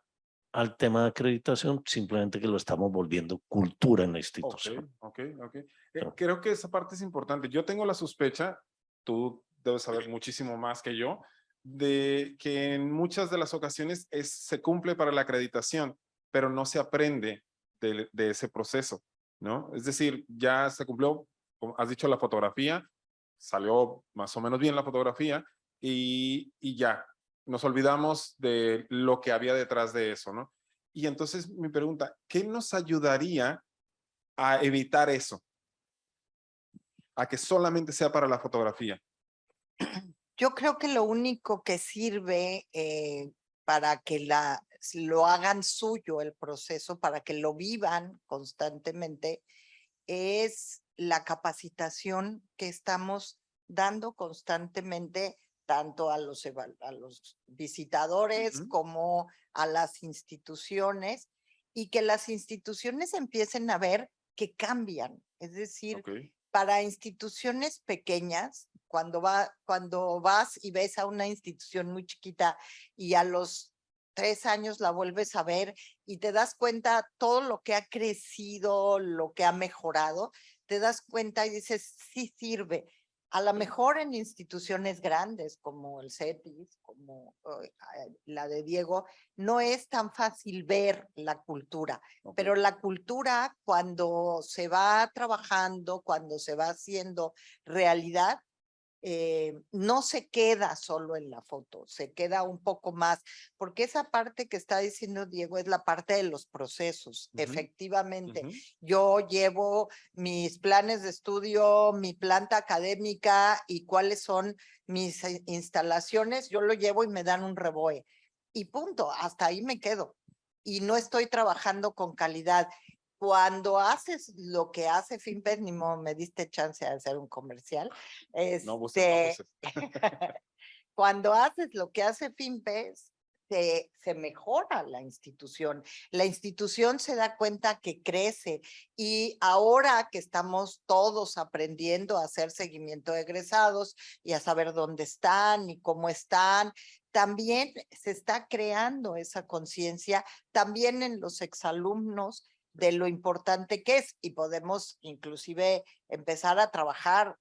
al tema de acreditación, simplemente que lo estamos volviendo cultura en la institución. Ok. Creo que esa parte es importante. Yo tengo la sospecha, tú debes saber muchísimo más que yo, de que en muchas de las ocasiones se cumple para la acreditación, pero no se aprende de ese proceso, ¿no? Es decir, ya se cumplió, como has dicho, la fotografía, salió más o menos bien la fotografía y ya, nos olvidamos de lo que había detrás de eso, ¿no? Y entonces mi pregunta, ¿qué nos ayudaría a evitar eso? A que solamente sea para la fotografía. Yo creo que lo único que sirve para que lo hagan suyo el proceso, para que lo vivan constantemente, es la capacitación que estamos dando constantemente tanto a los visitadores como a las instituciones, y que las instituciones empiecen a ver que cambian. Es decir, para instituciones pequeñas, cuando vas y ves a una institución muy chiquita y a los 3 años la vuelves a ver y te das cuenta todo lo que ha crecido, lo que ha mejorado, te das cuenta y dices, sí sirve. A lo mejor en instituciones grandes como el CETIS, como la de Diego, no es tan fácil ver la cultura, pero la cultura cuando se va trabajando, cuando se va haciendo realidad, no se queda solo en la foto, se queda un poco más, porque esa parte que está diciendo Diego es la parte de los procesos. Efectivamente, yo llevo mis planes de estudio, mi planta académica y cuáles son mis instalaciones, yo lo llevo y me dan un REVOE. Y punto, hasta ahí me quedo. Y no estoy trabajando con calidad. Cuando haces lo que hace FinPes, ni modo me diste chance de hacer un comercial. No, Cuando haces lo que hace FinPes, se mejora la institución. La institución se da cuenta que crece, y ahora que estamos todos aprendiendo a hacer seguimiento de egresados y a saber dónde están y cómo están, también se está creando esa conciencia también en los exalumnos de lo importante que es, y podemos inclusive empezar a trabajar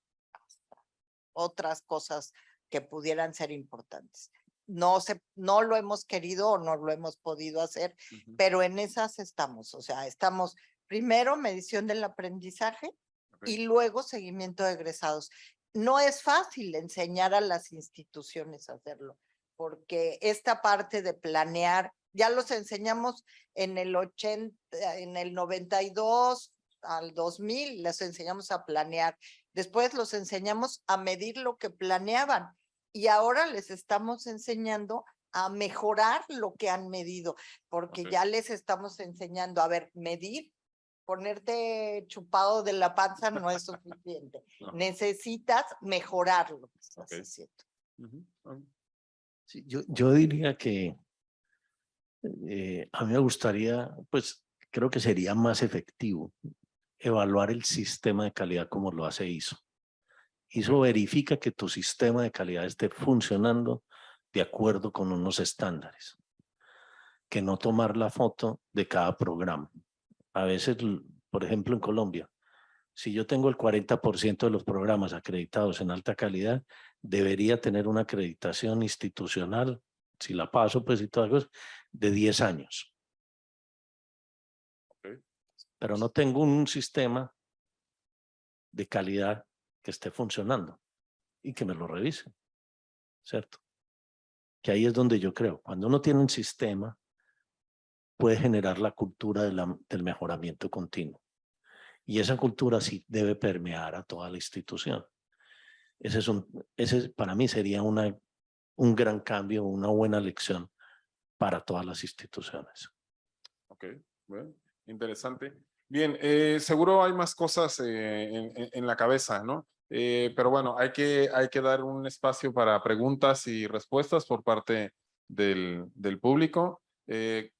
otras cosas que pudieran ser importantes. No lo hemos querido o no lo hemos podido hacer, pero en esas estamos. O sea, estamos primero medición del aprendizaje y luego seguimiento de egresados. No es fácil enseñar a las instituciones a hacerlo, porque esta parte de planear, ya los enseñamos en el 92 al 2000, les enseñamos a planear. Después los enseñamos a medir lo que planeaban y ahora les estamos enseñando a mejorar lo que han medido, porque ya les estamos enseñando a ver, medir, ponerte chupado de la panza no es suficiente. Necesitas mejorar lo que estás haciendo. Sí, yo diría que a mí me gustaría, pues creo que sería más efectivo evaluar el sistema de calidad como lo hace ISO. ISO verifica que tu sistema de calidad esté funcionando de acuerdo con unos estándares, que no tomar la foto de cada programa. A veces, por ejemplo, en Colombia, si yo tengo el 40% de los programas acreditados en alta calidad, debería tener una acreditación institucional, si la paso, pues y todas las cosas, de 10 años. Pero no tengo un sistema de calidad que esté funcionando y que me lo revisen, ¿cierto? Que ahí es donde yo creo, cuando uno tiene un sistema, puede generar la cultura del mejoramiento continuo. Y esa cultura sí debe permear a toda la institución. Ese para mí sería un gran cambio, una buena lección para todas las instituciones. Ok, bueno, interesante. Bien, seguro hay más cosas en la cabeza, ¿no? Pero bueno, hay que dar un espacio para preguntas y respuestas por parte del público. Debo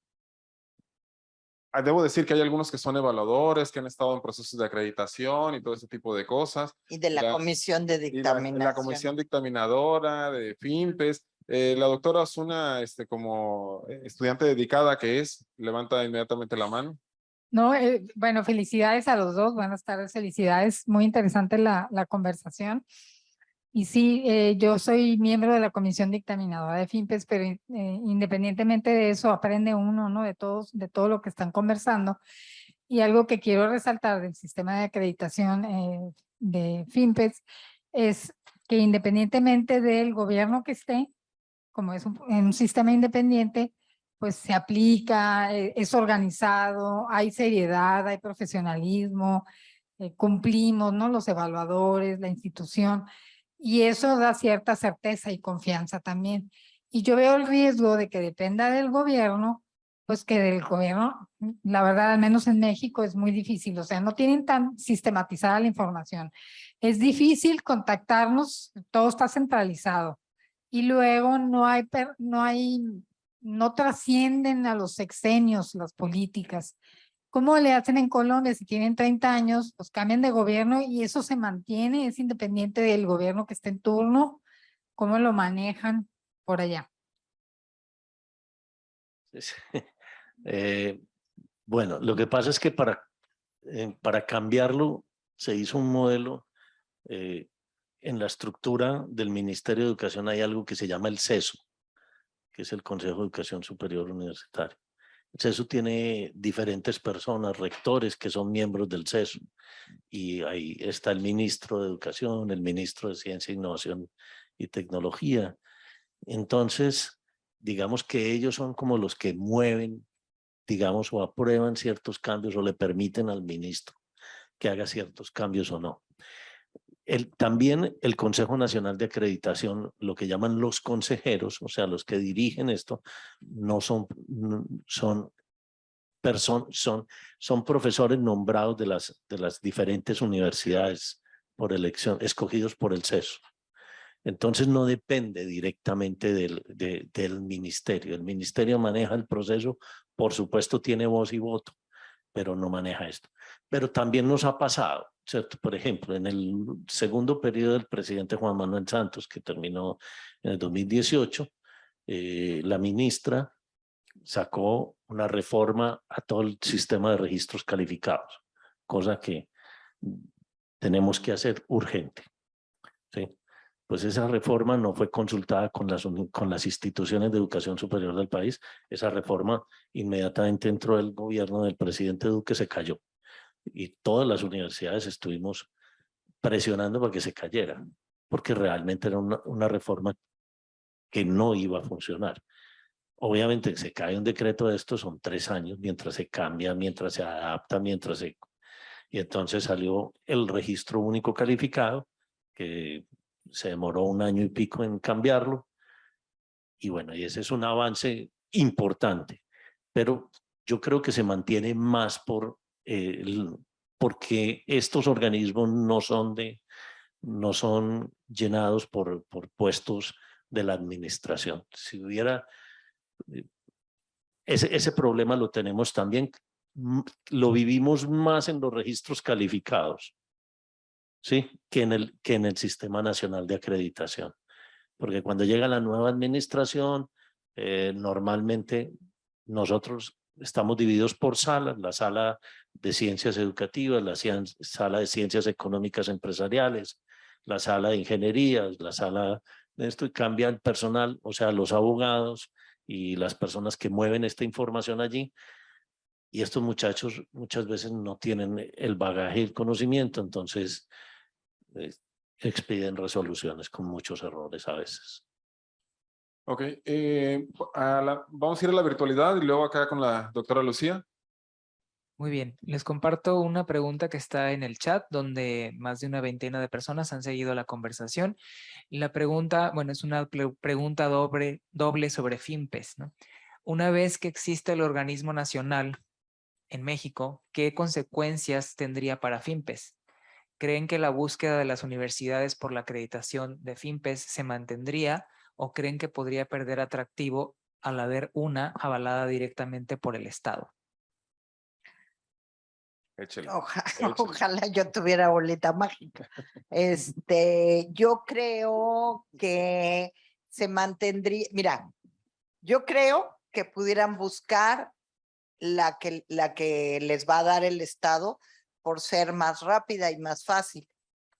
decir que hay algunos que son evaluadores, que han estado en procesos de acreditación y todo ese tipo de cosas. Y de la comisión de Y dictaminación. la comisión dictaminadora de FIMPES. La doctora Osuna, como estudiante dedicada que es, levanta inmediatamente la mano. No, bueno, felicidades a los dos, buenas tardes, felicidades, muy interesante la conversación. Y sí, yo soy miembro de la comisión dictaminadora de FIMPES, pero independientemente de eso aprende uno, ¿no? De todo lo que están conversando. Y algo que quiero resaltar del sistema de acreditación de FIMPES es que independientemente del gobierno que esté, como es en un sistema independiente, pues se aplica, es organizado, hay seriedad, hay profesionalismo, cumplimos, ¿no? Los evaluadores, la institución, y eso da cierta certeza y confianza también. Y yo veo el riesgo de que dependa del gobierno, pues que del gobierno, la verdad, al menos en México es muy difícil, o sea, no tienen tan sistematizada la información. Es difícil contactarnos, todo está centralizado. Y luego no trascienden a los sexenios las políticas. ¿Cómo le hacen en Colombia? Si tienen 30 años, pues cambian de gobierno y eso se mantiene, es independiente del gobierno que esté en turno. ¿Cómo lo manejan por allá? Bueno, lo que pasa es que para cambiarlo se hizo un modelo. En la estructura del Ministerio de Educación hay algo que se llama el CESU, que es el Consejo de Educación Superior Universitaria. El CESU tiene diferentes personas, rectores que son miembros del CESU, y ahí está el ministro de Educación, el ministro de Ciencia, Innovación y Tecnología. Entonces, digamos que ellos son como los que mueven, digamos, o aprueban ciertos cambios o le permiten al ministro que haga ciertos cambios o no. También el Consejo Nacional de Acreditación, lo que llaman los consejeros, o sea, los que dirigen esto, no son profesores nombrados de las diferentes universidades por elección, escogidos por el CESU. Entonces no depende directamente del ministerio. El ministerio maneja el proceso, por supuesto tiene voz y voto, pero no maneja esto. Pero también nos ha pasado, ¿cierto? Por ejemplo, en el segundo periodo del presidente Juan Manuel Santos, que terminó en el 2018, la ministra sacó una reforma a todo el sistema de registros calificados, cosa que tenemos que hacer urgente, ¿sí? Pues esa reforma no fue consultada con las instituciones de educación superior del país. Esa reforma inmediatamente entró el gobierno del presidente Duque, se cayó. Y todas las universidades estuvimos presionando para que se cayera, porque realmente era una reforma que no iba a funcionar. Obviamente se cae un decreto de estos, son 3 años, mientras se cambia, mientras se adapta, y entonces salió el registro único calificado, que se demoró 1 año y pico en cambiarlo, y bueno, y ese es un avance importante, pero yo creo que se mantiene más porque estos organismos no son llenados por puestos de la administración. Si hubiera ese problema lo tenemos también, lo vivimos más en los registros calificados, ¿sí? que en el Sistema Nacional de Acreditación. Porque cuando llega la nueva administración, normalmente nosotros estamos divididos por salas: la sala de ciencias educativas, la sala de ciencias económicas empresariales, la sala de ingenierías, la sala de esto, y cambia el personal, o sea, los abogados y las personas que mueven esta información allí. Y estos muchachos muchas veces no tienen el bagaje y el conocimiento, entonces expiden resoluciones con muchos errores a veces. Ok, vamos a ir a la virtualidad y luego acá con la doctora Lucía. Muy bien, les comparto una pregunta que está en el chat, donde más de una veintena de personas han seguido la conversación. Y la pregunta, bueno, es una pregunta doble sobre FIMPES, ¿no? Una vez que existe el organismo nacional, en México, ¿qué consecuencias tendría para FIMPES? ¿Creen que la búsqueda de las universidades por la acreditación de FIMPES se mantendría o creen que podría perder atractivo al haber una avalada directamente por el Estado? Échele. Ojalá yo tuviera bolita mágica. Yo creo que se mantendría, mira, yo creo que pudieran buscar la que les va a dar el Estado por ser más rápida y más fácil.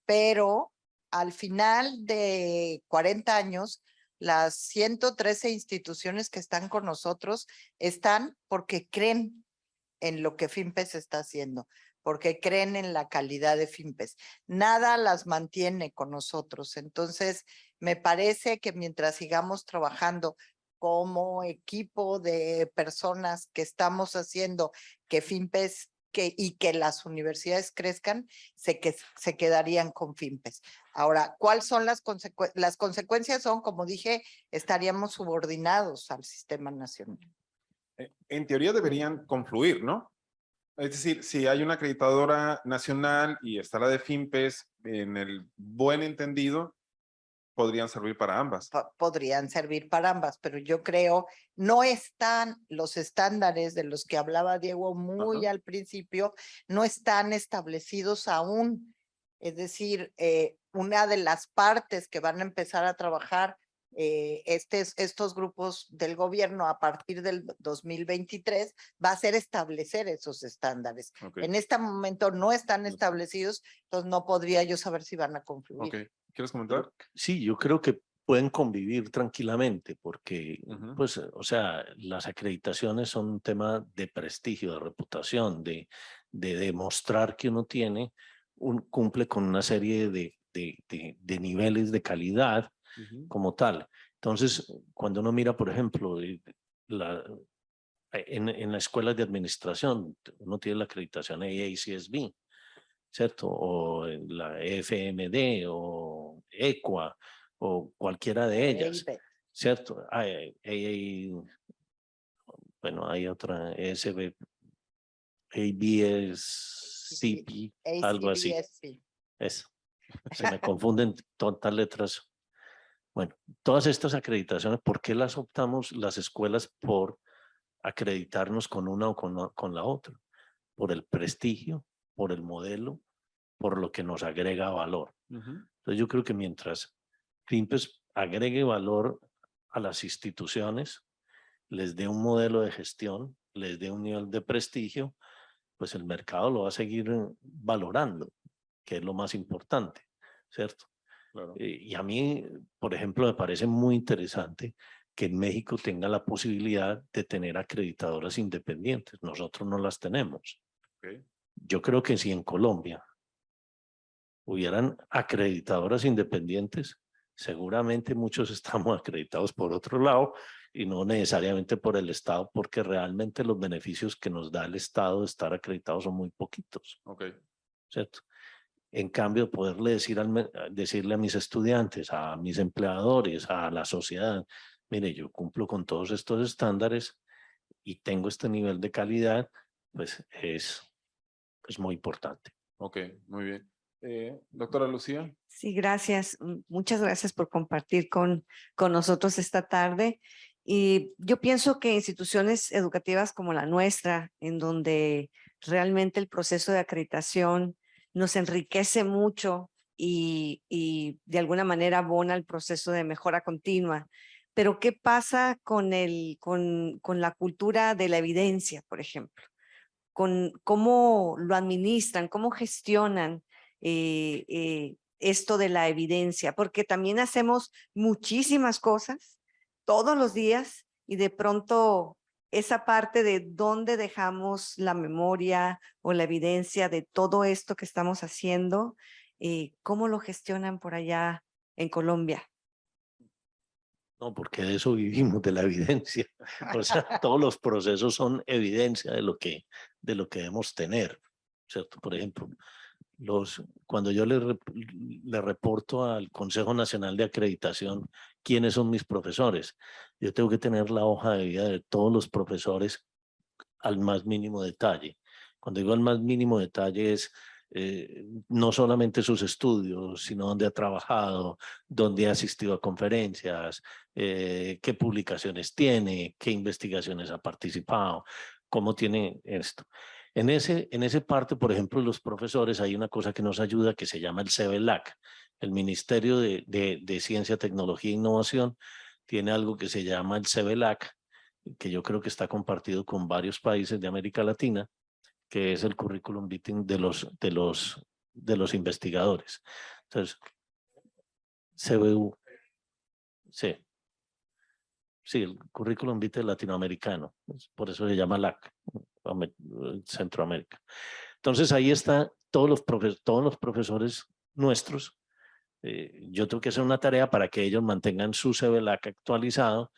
Pero al final de 40 años, las 113 instituciones que están con nosotros están porque creen en lo que FIMPES está haciendo, porque creen en la calidad de FIMPES. Nada las mantiene con nosotros. Entonces, me parece que mientras sigamos trabajando como equipo de personas que estamos haciendo que FIMPES y que las universidades crezcan, se quedarían con FIMPES. Ahora, ¿cuáles son las consecuencias? Las consecuencias son, como dije, estaríamos subordinados al sistema nacional. En teoría deberían confluir, ¿no? Es decir, si hay una acreditadora nacional y está la de FIMPES, en el buen entendido, podrían servir para ambas. Podrían servir para ambas, pero yo creo no están los estándares de los que hablaba Diego muy al principio, no están establecidos aún. Es decir, una de las partes que van a empezar a trabajar estos grupos del gobierno a partir del 2023 va a ser establecer esos estándares. Okay. En este momento no están establecidos, entonces no podría yo saber si van a confluir. Okay. ¿Quieres comentar? Sí, yo creo que pueden convivir tranquilamente porque, pues, o sea, las acreditaciones son un tema de prestigio, de reputación, de demostrar que uno tiene, cumple con una serie de niveles de calidad como tal. Entonces, cuando uno mira, por ejemplo, en las escuelas de administración, uno tiene la acreditación AACSB, ¿cierto? O la FMD o EQUA o cualquiera de ellas, ¿cierto? Bueno, hay otra, ABSCP, algo así. Eso. Se me confunden tantas letras. Bueno, todas estas acreditaciones, ¿por qué las optamos las escuelas por acreditarnos con una o con la otra? Por el prestigio, por el modelo, por lo que nos agrega valor. Entonces yo creo que mientras FIMPES agregue valor a las instituciones, les dé un modelo de gestión, les dé un nivel de prestigio, pues el mercado lo va a seguir valorando, que es lo más importante, ¿cierto? Claro. Y a mí, por ejemplo, me parece muy interesante que en México tenga la posibilidad de tener acreditadoras independientes. Nosotros no las tenemos. Okay. Yo creo que si en Colombia hubieran acreditadoras independientes, seguramente muchos estamos acreditados por otro lado y no necesariamente por el Estado, porque realmente los beneficios que nos da el Estado de estar acreditados son muy poquitos. Okay. ¿Cierto? En cambio, poderle decirle a mis estudiantes, a mis empleadores, a la sociedad, mire, yo cumplo con todos estos estándares y tengo este nivel de calidad, pues es muy importante. Ok, muy bien. Doctora Lucía. Sí, gracias. Muchas gracias por compartir con nosotros esta tarde. Y yo pienso que instituciones educativas como la nuestra, en donde realmente el proceso de acreditación nos enriquece mucho y de alguna manera abona el proceso de mejora continua. Pero ¿qué pasa con la cultura de la evidencia, por ejemplo? Con cómo lo administran, cómo gestionan esto de la evidencia, porque también hacemos muchísimas cosas todos los días y de pronto esa parte de dónde dejamos la memoria o la evidencia de todo esto que estamos haciendo, ¿cómo lo gestionan por allá en Colombia? No, porque de eso vivimos, de la evidencia. O sea, todos los procesos son evidencia de lo que debemos tener, ¿cierto? Por ejemplo, cuando yo le reporto al Consejo Nacional de Acreditación quiénes son mis profesores, yo tengo que tener la hoja de vida de todos los profesores al más mínimo detalle. Cuando digo el más mínimo detalle es no solamente sus estudios, sino dónde ha trabajado, dónde ha asistido a conferencias, qué publicaciones tiene, qué investigaciones ha participado, cómo tiene esto. En ese parte, por ejemplo, los profesores, hay una cosa que nos ayuda que se llama el CEBELAC. El Ministerio de Ciencia, Tecnología e Innovación tiene algo que se llama el CEBELAC, que yo creo que está compartido con varios países de América Latina, que es el currículum vitae de los investigadores. Entonces, CBU, sí, sí, el currículum vitae latinoamericano, por eso se llama LAC, Centroamérica. Entonces ahí está todos los profesores nuestros. Yo tengo que hacer una tarea para que ellos mantengan su CBLAC actualizado.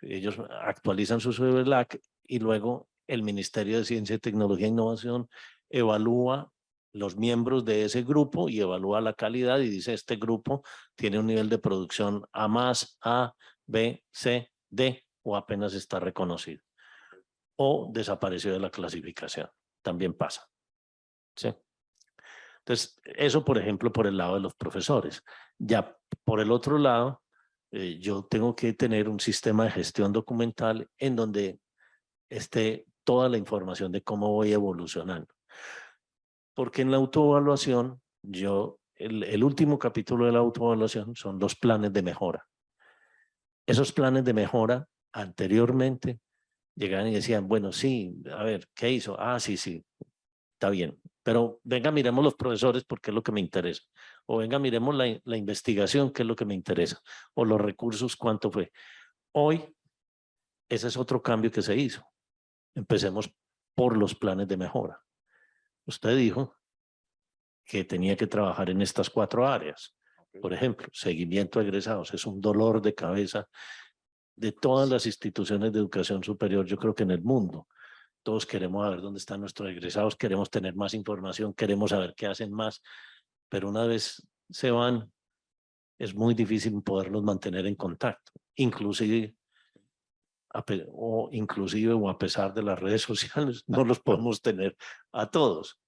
Ellos actualizan su CBLAC y luego el Ministerio de Ciencia, Tecnología e Innovación evalúa los miembros de ese grupo y evalúa la calidad y dice este grupo tiene un nivel de producción A+, A, B, C, D o apenas está reconocido o desapareció de la clasificación. También pasa. ¿Sí? Entonces, eso, por ejemplo, por el lado de los profesores. Ya por el otro lado, yo tengo que tener un sistema de gestión documental en donde esté toda la información de cómo voy evolucionando. Porque en la autoevaluación, el último capítulo de la autoevaluación son los planes de mejora. Esos planes de mejora anteriormente llegaban y decían, bueno, sí, a ver, ¿qué hizo? Ah, sí, está bien. Pero venga, miremos los profesores porque es lo que me interesa. O venga, miremos la investigación, que es lo que me interesa. O los recursos, cuánto fue. Hoy, ese es otro cambio que se hizo. Empecemos por los planes de mejora. Usted dijo que tenía que trabajar en estas 4 áreas. Por ejemplo, seguimiento a egresados. Es un dolor de cabeza de todas las instituciones de educación superior, yo creo que en el mundo. Todos queremos saber dónde están nuestros egresados, queremos tener más información, queremos saber qué hacen más, pero una vez se van, es muy difícil poderlos mantener en contacto, inclusive o a pesar de las redes sociales, no los podemos tener a todos.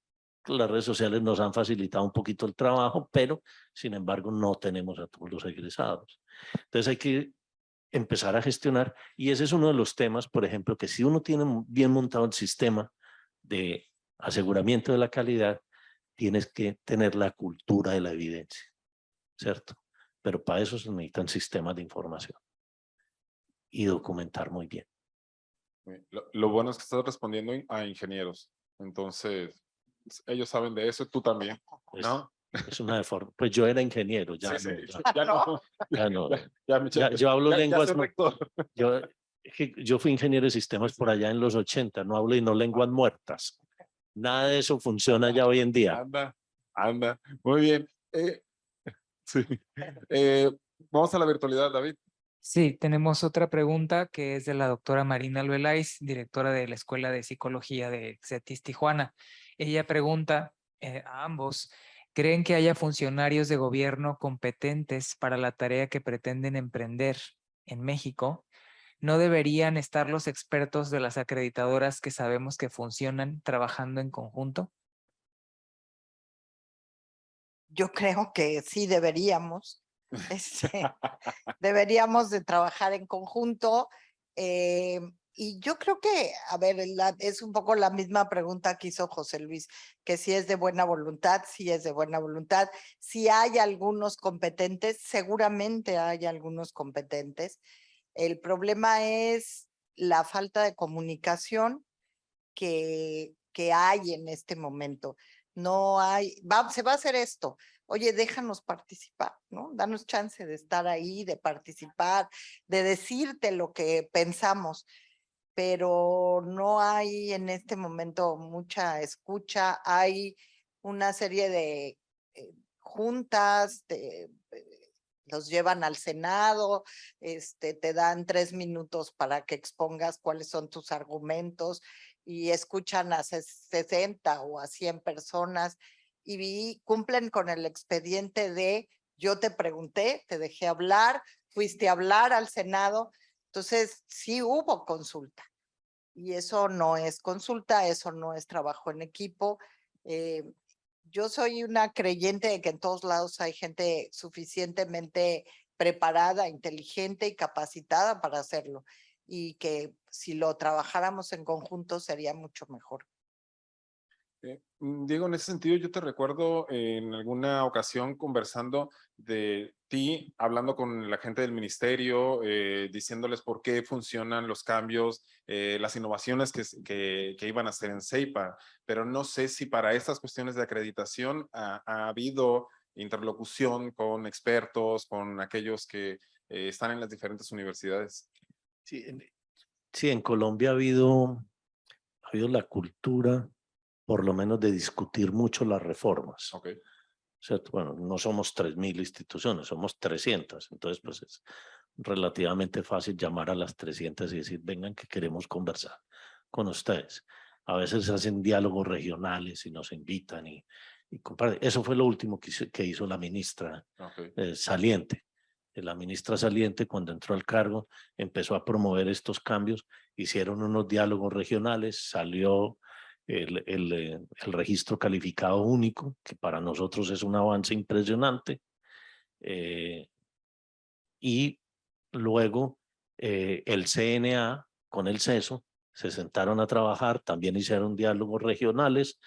Las redes sociales nos han facilitado un poquito el trabajo, pero sin embargo no tenemos a todos los egresados. Entonces hay que empezar a gestionar, y ese es uno de los temas, por ejemplo, que si uno tiene bien montado el sistema de aseguramiento de la calidad, tienes que tener la cultura de la evidencia, ¿cierto? Pero para eso se necesitan sistemas de información y documentar muy bien. Lo bueno es que estás respondiendo a ingenieros, entonces ellos saben de eso, tú también, ¿no? Es una deformación. Pues yo era ingeniero, ya Sí, no. sí, Ya, ya no. ya no. Ya, Yo hablo lenguas. soy rector. Yo fui ingeniero de sistemas por allá en los 80, no hablo y no lenguas muertas. Nada de eso funciona ya hoy en día. Anda. Muy bien. Sí. Vamos a la virtualidad, David. Sí, tenemos otra pregunta que es de la doctora Marina Alveláiz, directora de la Escuela de Psicología de CETIS Tijuana. Ella pregunta a ambos, ¿creen que haya funcionarios de gobierno competentes para la tarea que pretenden emprender en México? ¿No deberían estar los expertos de las acreditadoras que sabemos que funcionan trabajando en conjunto? Yo creo que sí deberíamos. Deberíamos de trabajar en conjunto. Y yo creo que, a ver, es un poco la misma pregunta que hizo José Luis, que si es de buena voluntad, si es de buena voluntad. Si hay algunos competentes, seguramente hay algunos competentes. El problema es la falta de comunicación que hay en este momento. No hay, se va a hacer esto. Oye, déjanos participar, ¿no? Danos chance de estar ahí, de participar, de decirte lo que pensamos, pero no hay en este momento mucha escucha. Hay una serie de juntas, los llevan al Senado, te dan 3 minutos para que expongas cuáles son tus argumentos y escuchan a 60 o a 100 personas y cumplen con el expediente de yo te pregunté, te dejé hablar, fuiste a hablar al Senado. Entonces sí hubo consulta, Y eso no es consulta, eso no es trabajo en equipo. Yo soy una creyente de que en todos lados hay gente suficientemente preparada, inteligente y capacitada para hacerlo. Y que si lo trabajáramos en conjunto sería mucho mejor. Diego, en ese sentido, yo te recuerdo en alguna ocasión conversando de ti, hablando con la gente del ministerio, diciéndoles por qué funcionan los cambios, las innovaciones que iban a hacer en CEIPA, pero no sé si para estas cuestiones de acreditación ha habido interlocución con expertos, con aquellos que están en las diferentes universidades. Sí, en Colombia ha habido la cultura, por lo menos, de discutir mucho las reformas. Okay. ¿Cierto? Bueno, no somos 3.000 instituciones, somos 300. Entonces, pues es relativamente fácil llamar a las 300 y decir, vengan que queremos conversar con ustedes. A veces se hacen diálogos regionales y nos invitan y comparten. Eso fue lo último que hizo la ministra saliente. La ministra saliente, cuando entró al cargo, empezó a promover estos cambios, hicieron unos diálogos regionales, salió el registro calificado único, que para nosotros es un avance impresionante, y luego el CNA con el CESO se sentaron a trabajar, también hicieron diálogos regionales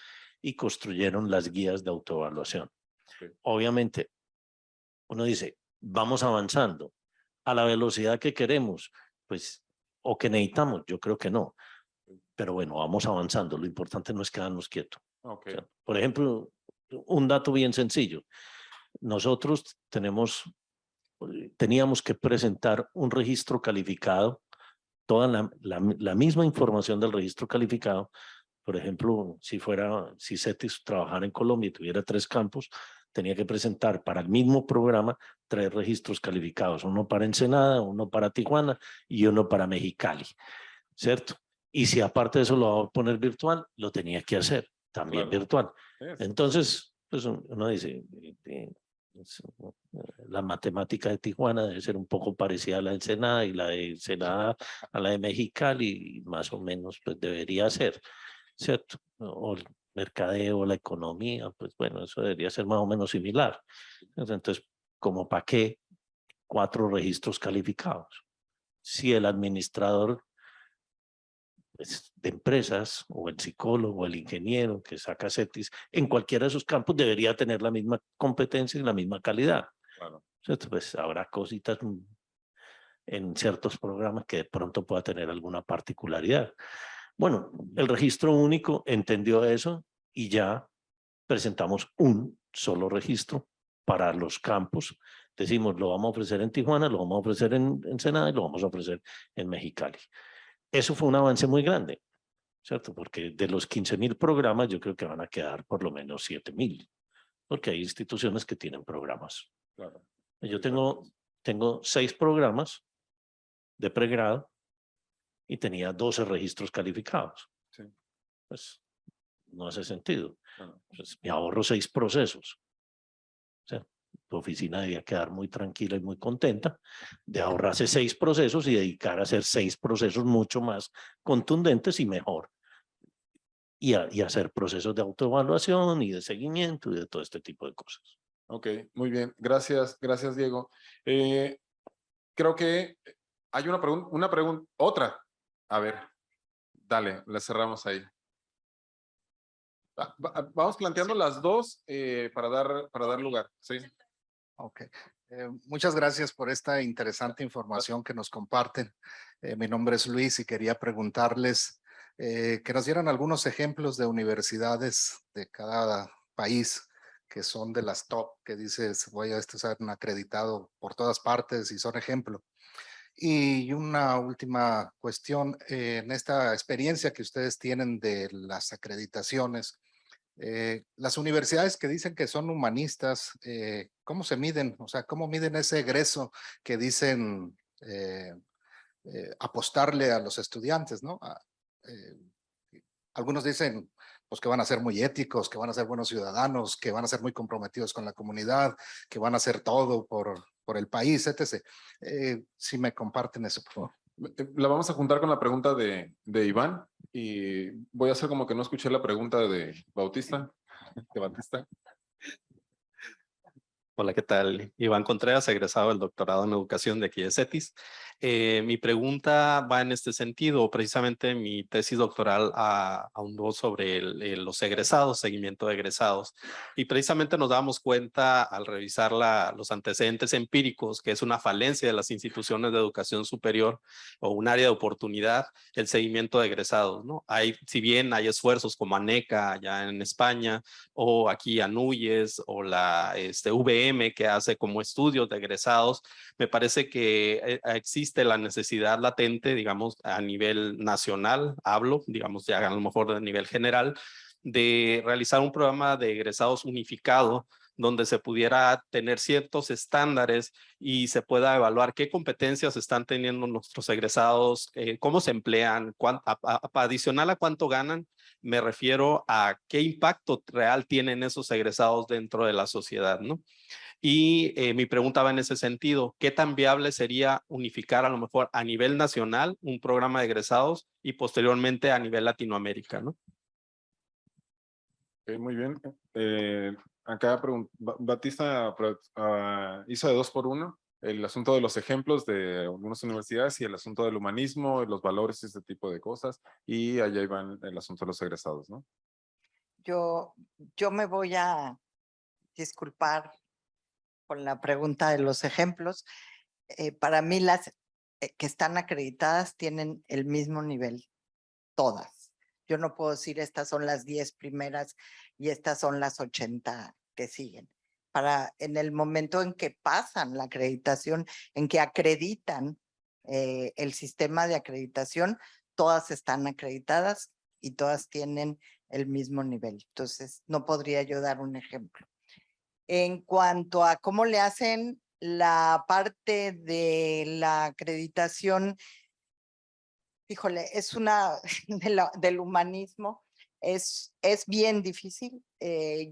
y construyeron las guías de autoevaluación. Obviamente, uno dice, vamos avanzando a la velocidad que queremos, pues, o que necesitamos, yo creo que no. Pero bueno, vamos avanzando. Lo importante no es quedarnos quietos. O sea, por ejemplo, un dato bien sencillo. Nosotros teníamos que presentar un registro calificado, toda la misma información del registro calificado. Por ejemplo, si CETIS trabajara en Colombia y tuviera 3 campos, tenía que presentar para el mismo programa 3 registros calificados, uno para Ensenada, uno para Tijuana y uno para Mexicali, ¿cierto? Y si aparte de eso lo va a poner virtual, lo tenía que hacer también virtual. Entonces, pues uno dice, la matemática de Tijuana debe ser un poco parecida a la de Ensenada y la de Ensenada a la de Mexicali, y más o menos pues debería ser, ¿cierto? O el mercadeo, la economía, pues bueno, eso debería ser más o menos similar. Entonces, ¿como para qué 4 registros calificados? Si el administrador de empresas o el psicólogo o el ingeniero que saca CETIS en cualquiera de esos campos debería tener la misma competencia y la misma calidad. Claro. ¿Cierto? Pues habrá cositas en ciertos programas que de pronto pueda tener alguna particularidad. Bueno, el registro único entendió eso y ya presentamos un solo registro para los campos. Decimos, lo vamos a ofrecer en Tijuana, lo vamos a ofrecer en Ensenada y lo vamos a ofrecer en Mexicali. Eso fue un avance muy grande, ¿cierto? Porque de los 15.000 programas, yo creo que van a quedar por lo menos 7.000, porque hay instituciones que tienen programas. Claro. Yo tengo 6 programas de pregrado y tenía 12 registros calificados. Sí. Pues no hace sentido. Pues, me ahorro 6 procesos. O sea, tu oficina debía quedar muy tranquila y muy contenta de ahorrarse 6 procesos y dedicar a hacer 6 procesos mucho más contundentes y mejor. Y hacer procesos de autoevaluación y de seguimiento y de todo este tipo de cosas. Ok, muy bien. Gracias, Diego. Creo que hay una pregunta, otra. A ver, dale, la cerramos ahí. Vamos planteando las dos para dar lugar. Sí. Ok. Muchas gracias por esta interesante información que nos comparten. Mi nombre es Luis y quería preguntarles que nos dieran algunos ejemplos de universidades de cada país que son de las top, que dices, voy a estar acreditado por todas partes y son ejemplo. Y una última cuestión, en esta experiencia que ustedes tienen de las acreditaciones, las universidades que dicen que son humanistas, ¿cómo se miden? O sea, ¿cómo miden ese egreso que dicen apostarle a los estudiantes, ¿no? Algunos dicen pues que van a ser muy éticos, que van a ser buenos ciudadanos, que van a ser muy comprometidos con la comunidad, que van a hacer todo por el país, etc. Si me comparten eso, por favor. La vamos a juntar con la pregunta de Iván y voy a hacer como que no escuché la pregunta de Bautista. De Batista. Hola, ¿qué tal? Iván Contreras, egresado del doctorado en educación de aquí de CETIS. Mi pregunta va en este sentido. Precisamente mi tesis doctoral ahondó sobre los egresados, seguimiento de egresados. Y precisamente nos damos cuenta al revisar los antecedentes empíricos que es una falencia de las instituciones de educación superior o un área de oportunidad, el seguimiento de egresados, ¿no? Si bien hay esfuerzos como ANECA allá en España o aquí ANUYES o la VM que hace como estudios de egresados, me parece que existe la necesidad latente, digamos, a nivel nacional, digamos, ya a lo mejor a nivel general, de realizar un programa de egresados unificado donde se pudiera tener ciertos estándares y se pueda evaluar qué competencias están teniendo nuestros egresados, cómo se emplean, adicional a cuánto ganan, me refiero a qué impacto real tienen esos egresados dentro de la sociedad, ¿no? Y mi pregunta va en ese sentido, ¿qué tan viable sería unificar a lo mejor a nivel nacional un programa de egresados y posteriormente a nivel Latinoamérica, ¿no? Okay, muy bien. Acá Batista hizo de 2 por 1 el asunto de los ejemplos de algunas universidades y el asunto del humanismo, los valores y ese tipo de cosas. Y allá iban el asunto de los egresados, ¿no? Yo me voy a disculpar con la pregunta de los ejemplos. Para mí las que están acreditadas tienen el mismo nivel, todas. Yo no puedo decir estas son las 10 primeras y estas son las 80 que siguen. En el momento en que pasan la acreditación, en que acreditan el sistema de acreditación, todas están acreditadas y todas tienen el mismo nivel. Entonces, no podría yo dar un ejemplo. En cuanto a cómo le hacen la parte de la acreditación, híjole, es una del humanismo, es bien difícil.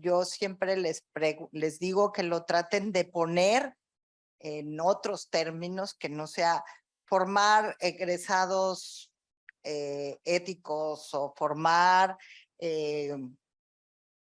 Yo siempre les digo que lo traten de poner en otros términos, que no sea formar egresados éticos o formar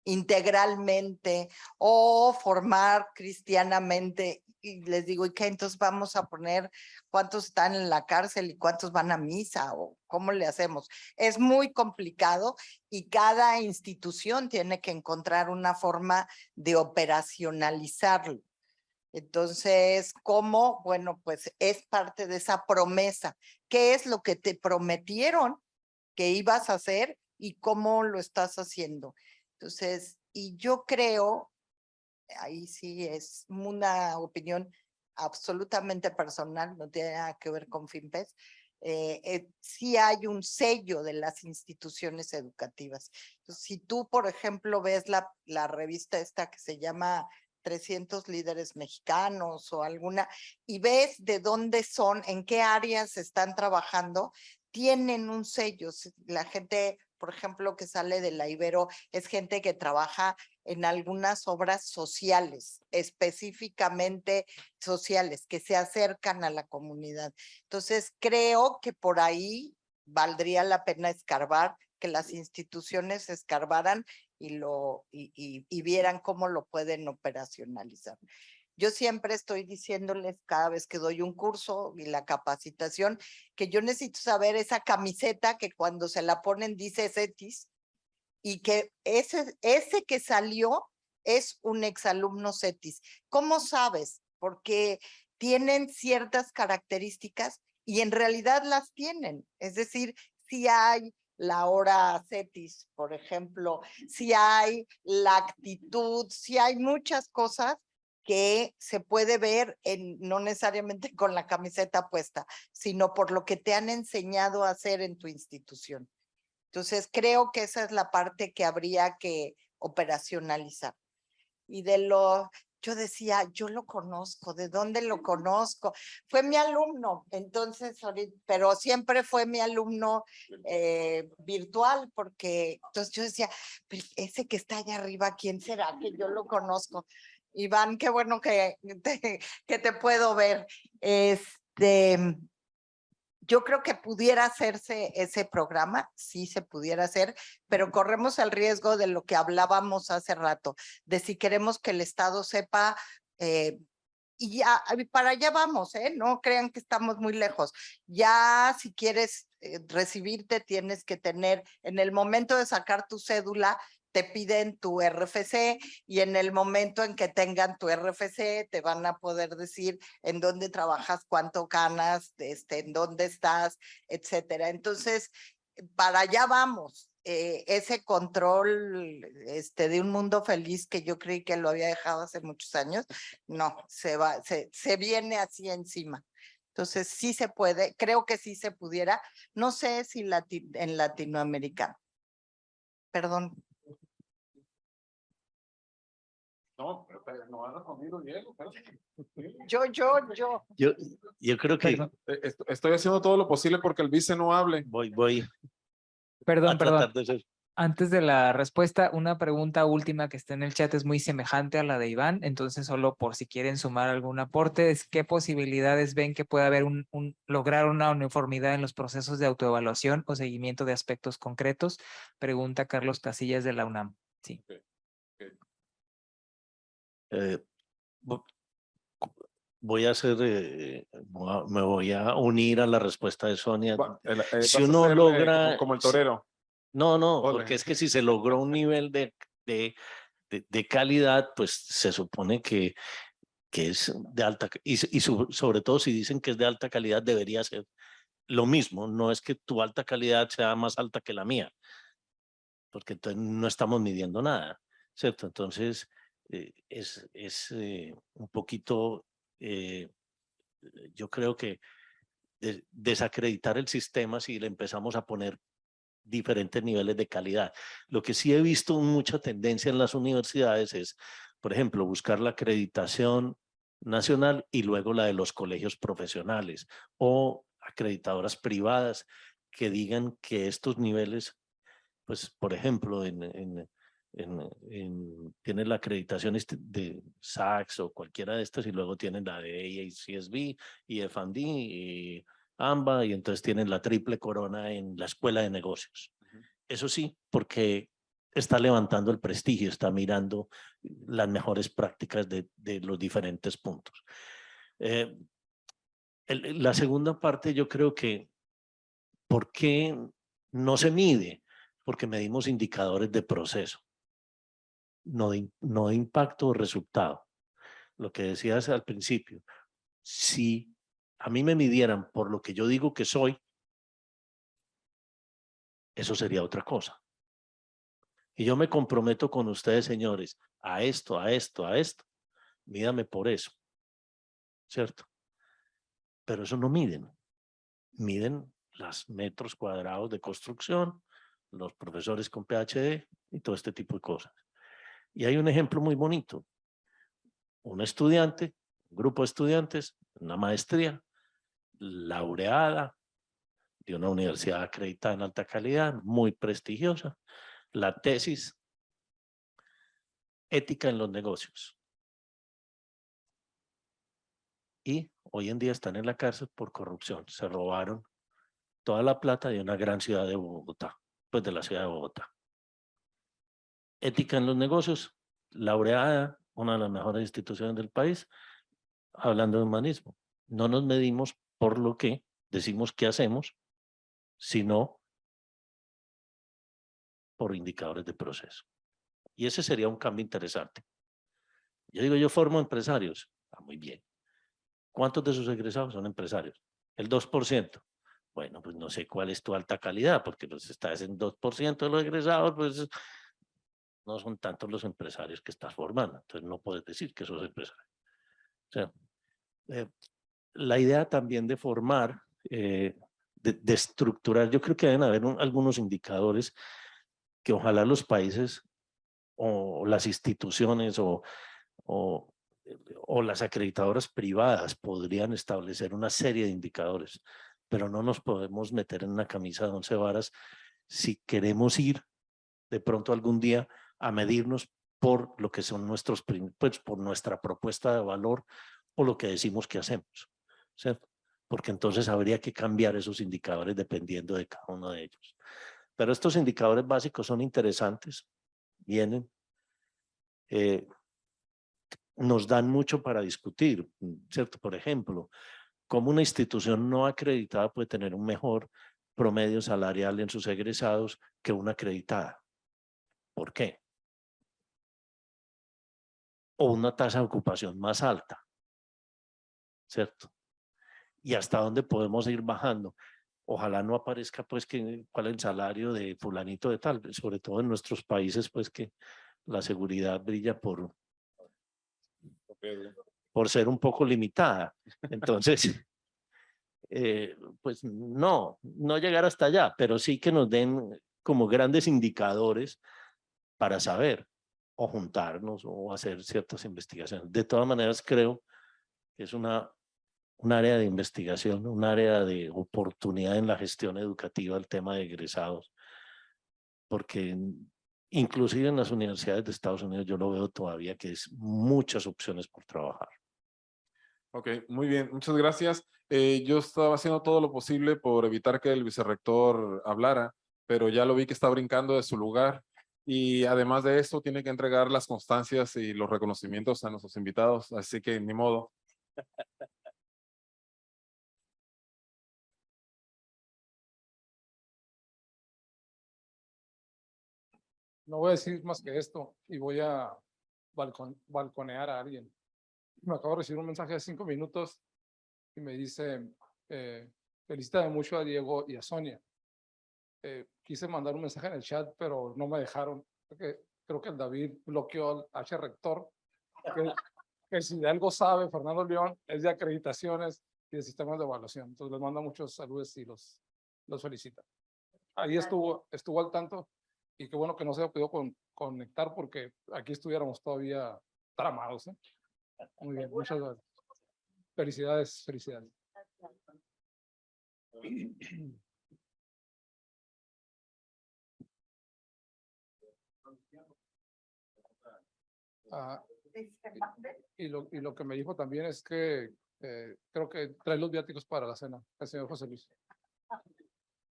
integralmente o formar cristianamente. Y les digo, ¿y qué? Entonces vamos a poner cuántos están en la cárcel y cuántos van a misa o cómo le hacemos. Es muy complicado y cada institución tiene que encontrar una forma de operacionalizarlo. Entonces, ¿cómo? Bueno, pues es parte de esa promesa. ¿Qué es lo que te prometieron que ibas a hacer y cómo lo estás haciendo? Entonces, y yo creo, ahí sí es una opinión absolutamente personal, no tiene nada que ver con FinPES, sí hay un sello de las instituciones educativas. Entonces, si tú, por ejemplo, ves la revista esta que se llama 300 líderes mexicanos o alguna, y ves de dónde son, en qué áreas están trabajando, tienen un sello. La gente, por ejemplo, que sale de la Ibero, es gente que trabaja en algunas obras sociales, específicamente sociales, que se acercan a la comunidad. Entonces, creo que por ahí valdría la pena escarbar, que las instituciones escarbaran y vieran cómo lo pueden operacionalizar. Yo siempre estoy diciéndoles cada vez que doy un curso y la capacitación que yo necesito saber esa camiseta que cuando se la ponen dice CETIS y que ese que salió es un exalumno CETIS. ¿Cómo sabes? Porque tienen ciertas características y en realidad las tienen. Es decir, si hay la hora CETIS, por ejemplo, si hay la actitud, si hay muchas cosas que se puede ver no necesariamente con la camiseta puesta, sino por lo que te han enseñado a hacer en tu institución. Entonces, creo que esa es la parte que habría que operacionalizar. Y yo decía, yo lo conozco, ¿de dónde lo conozco? Fue mi alumno, entonces, pero siempre fue mi alumno virtual, porque entonces yo decía, ese que está allá arriba, ¿quién será? Que yo lo conozco. Iván, qué bueno que te puedo ver. Yo creo que pudiera hacerse ese programa, sí se pudiera hacer, pero corremos el riesgo de lo que hablábamos hace rato, de si queremos que el Estado sepa, y ya para allá vamos, no crean que estamos muy lejos. Ya si quieres recibirte, tienes que tener, en el momento de sacar tu cédula, te piden tu RFC y en el momento en que tengan tu RFC te van a poder decir en dónde trabajas, cuánto ganas, en dónde estás, etcétera. Entonces, para allá vamos. Ese control de un mundo feliz que yo creí que lo había dejado hace muchos años, no, se viene así encima. Entonces, sí se puede, creo que sí se pudiera, no sé si en latinoamericano. Perdón. No, pero no ha respondido Diego. Yo. Yo creo que Perdón. Estoy haciendo todo lo posible porque el vice no hable. voy a Perdón. tratar de ser. Antes de la respuesta, una pregunta última que está en el chat es muy semejante a la de Iván, entonces solo por si quieren sumar algún aporte, es qué posibilidades ven que pueda haber lograr una uniformidad en los procesos de autoevaluación o seguimiento de aspectos concretos, pregunta Carlos Casillas de la UNAM. Sí. Voy a hacer, me voy a unir a la respuesta de Sonia. Si Vas a uno hacerle logra, como el torero. no, Ole. porque es que si se logró un nivel de calidad, pues se supone que es de alta, y sobre todo si dicen que es de alta calidad, debería ser lo mismo. No es que tu alta calidad sea más alta que la mía, porque entonces no estamos midiendo nada, ¿cierto? Entonces, es un poquito, yo creo que desacreditar el sistema si le empezamos a poner diferentes niveles de calidad. Lo que sí he visto mucha tendencia en las universidades es, por ejemplo, buscar la acreditación nacional y luego la de los colegios profesionales o acreditadoras privadas que digan que estos niveles, pues, por ejemplo, tienen la acreditación de SACS o cualquiera de estas y luego tienen la de AACSB y FD y AMBA y entonces tienen la triple corona en la escuela de negocios. Eso sí, porque está levantando el prestigio, está mirando las mejores prácticas de los diferentes puntos. La segunda parte yo creo que, ¿por qué no se mide? Porque medimos indicadores de proceso, no de impacto o resultado. Lo que decías al principio, si a mí me midieran por lo que yo digo que soy, eso sería otra cosa. Y yo me comprometo con ustedes, señores, a esto, mídame por eso, ¿cierto? Pero eso no miden los metros cuadrados de construcción, los profesores con PhD y todo este tipo de cosas. Y hay un ejemplo muy bonito. Un estudiante, un grupo de estudiantes, una maestría, laureada de una universidad acreditada en alta calidad, muy prestigiosa, la tesis ética en los negocios. Y hoy en día están en la cárcel por corrupción. Se robaron toda la plata de una gran ciudad de Bogotá, pues de la ciudad de Bogotá. Ética en los negocios, laureada, una de las mejores instituciones del país, hablando de humanismo. No nos medimos por lo que decimos que hacemos, sino por indicadores de proceso. Y ese sería un cambio interesante. Yo digo, yo formo empresarios. Muy bien. ¿Cuántos de sus egresados son empresarios? El 2%. Bueno, pues no sé cuál es tu alta calidad, porque pues estás en 2% de los egresados, pues no son tantos los empresarios que estás formando. Entonces no puedes decir que sos empresario. O sea, la idea también de formar, de estructurar, yo creo que deben haber algunos indicadores que ojalá los países o las instituciones o las acreditadoras privadas podrían establecer una serie de indicadores, pero no nos podemos meter en una camisa de 11 varas si queremos ir de pronto algún día a medirnos por lo que son nuestros, pues por nuestra propuesta de valor o lo que decimos que hacemos, ¿cierto? porque entonces habría que cambiar esos indicadores dependiendo de cada uno de ellos. Pero estos indicadores básicos son interesantes, vienen, nos dan mucho para discutir, ¿cierto? Por ejemplo, cómo una institución no acreditada puede tener un mejor promedio salarial en sus egresados que una acreditada. ¿Por qué? O una tasa de ocupación más alta, ¿cierto? Y hasta dónde podemos ir bajando. Ojalá no aparezca pues cuál es el salario de fulanito de tal, sobre todo en nuestros países pues que la seguridad brilla por ser un poco limitada. Entonces, pues no llegar hasta allá, pero sí que nos den como grandes indicadores para saber o juntarnos o hacer ciertas investigaciones. De todas maneras, creo que es un área de investigación, un área de oportunidad en la gestión educativa, el tema de egresados, porque inclusive en las universidades de Estados Unidos yo lo veo todavía que es muchas opciones por trabajar. Ok, muy bien, muchas gracias. Yo estaba haciendo todo lo posible por evitar que el vicerrector hablara, pero ya lo vi que está brincando de su lugar y además de esto tiene que entregar las constancias y los reconocimientos a nuestros invitados, así que ni modo. No voy a decir más que esto y voy a balconear a alguien. Me acabo de recibir un mensaje de 5 minutos y me dice, felicítame mucho a Diego y a Sonia. Quise mandar un mensaje en el chat, pero no me dejaron. Creo que el David bloqueó al H rector, que si de algo sabe Fernando León es de acreditaciones y de sistemas de evaluación. Entonces les manda muchos saludos y los felicita. Ahí estuvo al tanto y qué bueno que no se ha podido conectar porque aquí estuviéramos todavía tramados. Muy bien, muchas gracias. Felicidades, felicidades. Y lo que me dijo también es que creo que trae los viáticos para la cena, el señor José Luis.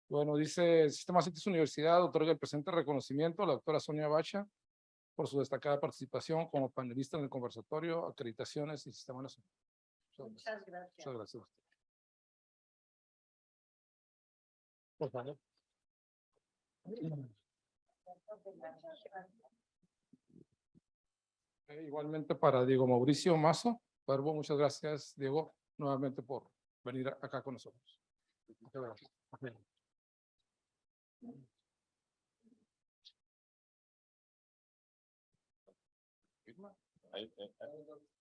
Bueno, dice, Sistema CETIS Universidad otorga el presente reconocimiento a la doctora Sonia Bacha por su destacada participación como panelista en el conversatorio, acreditaciones y Sistema Nacional. Muchas gracias. Muchas gracias. Por favor. Igualmente para Diego Mauricio Mazo, Cuervo, muchas gracias, Diego, nuevamente por venir acá con nosotros. Muchas gracias.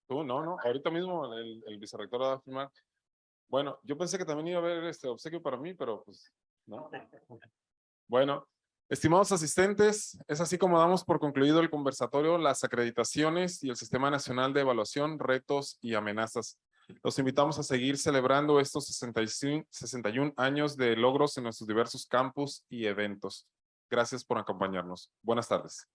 Tú, no, ahorita mismo el vicerrector va a firmar. Bueno, yo pensé que también iba a haber este obsequio para mí, pero pues no. Bueno, estimados asistentes, es así como damos por concluido el conversatorio, las acreditaciones y el Sistema Nacional de Evaluación, Retos y Amenazas. Los invitamos a seguir celebrando estos 61 años de logros en nuestros diversos campus y eventos. Gracias por acompañarnos. Buenas tardes.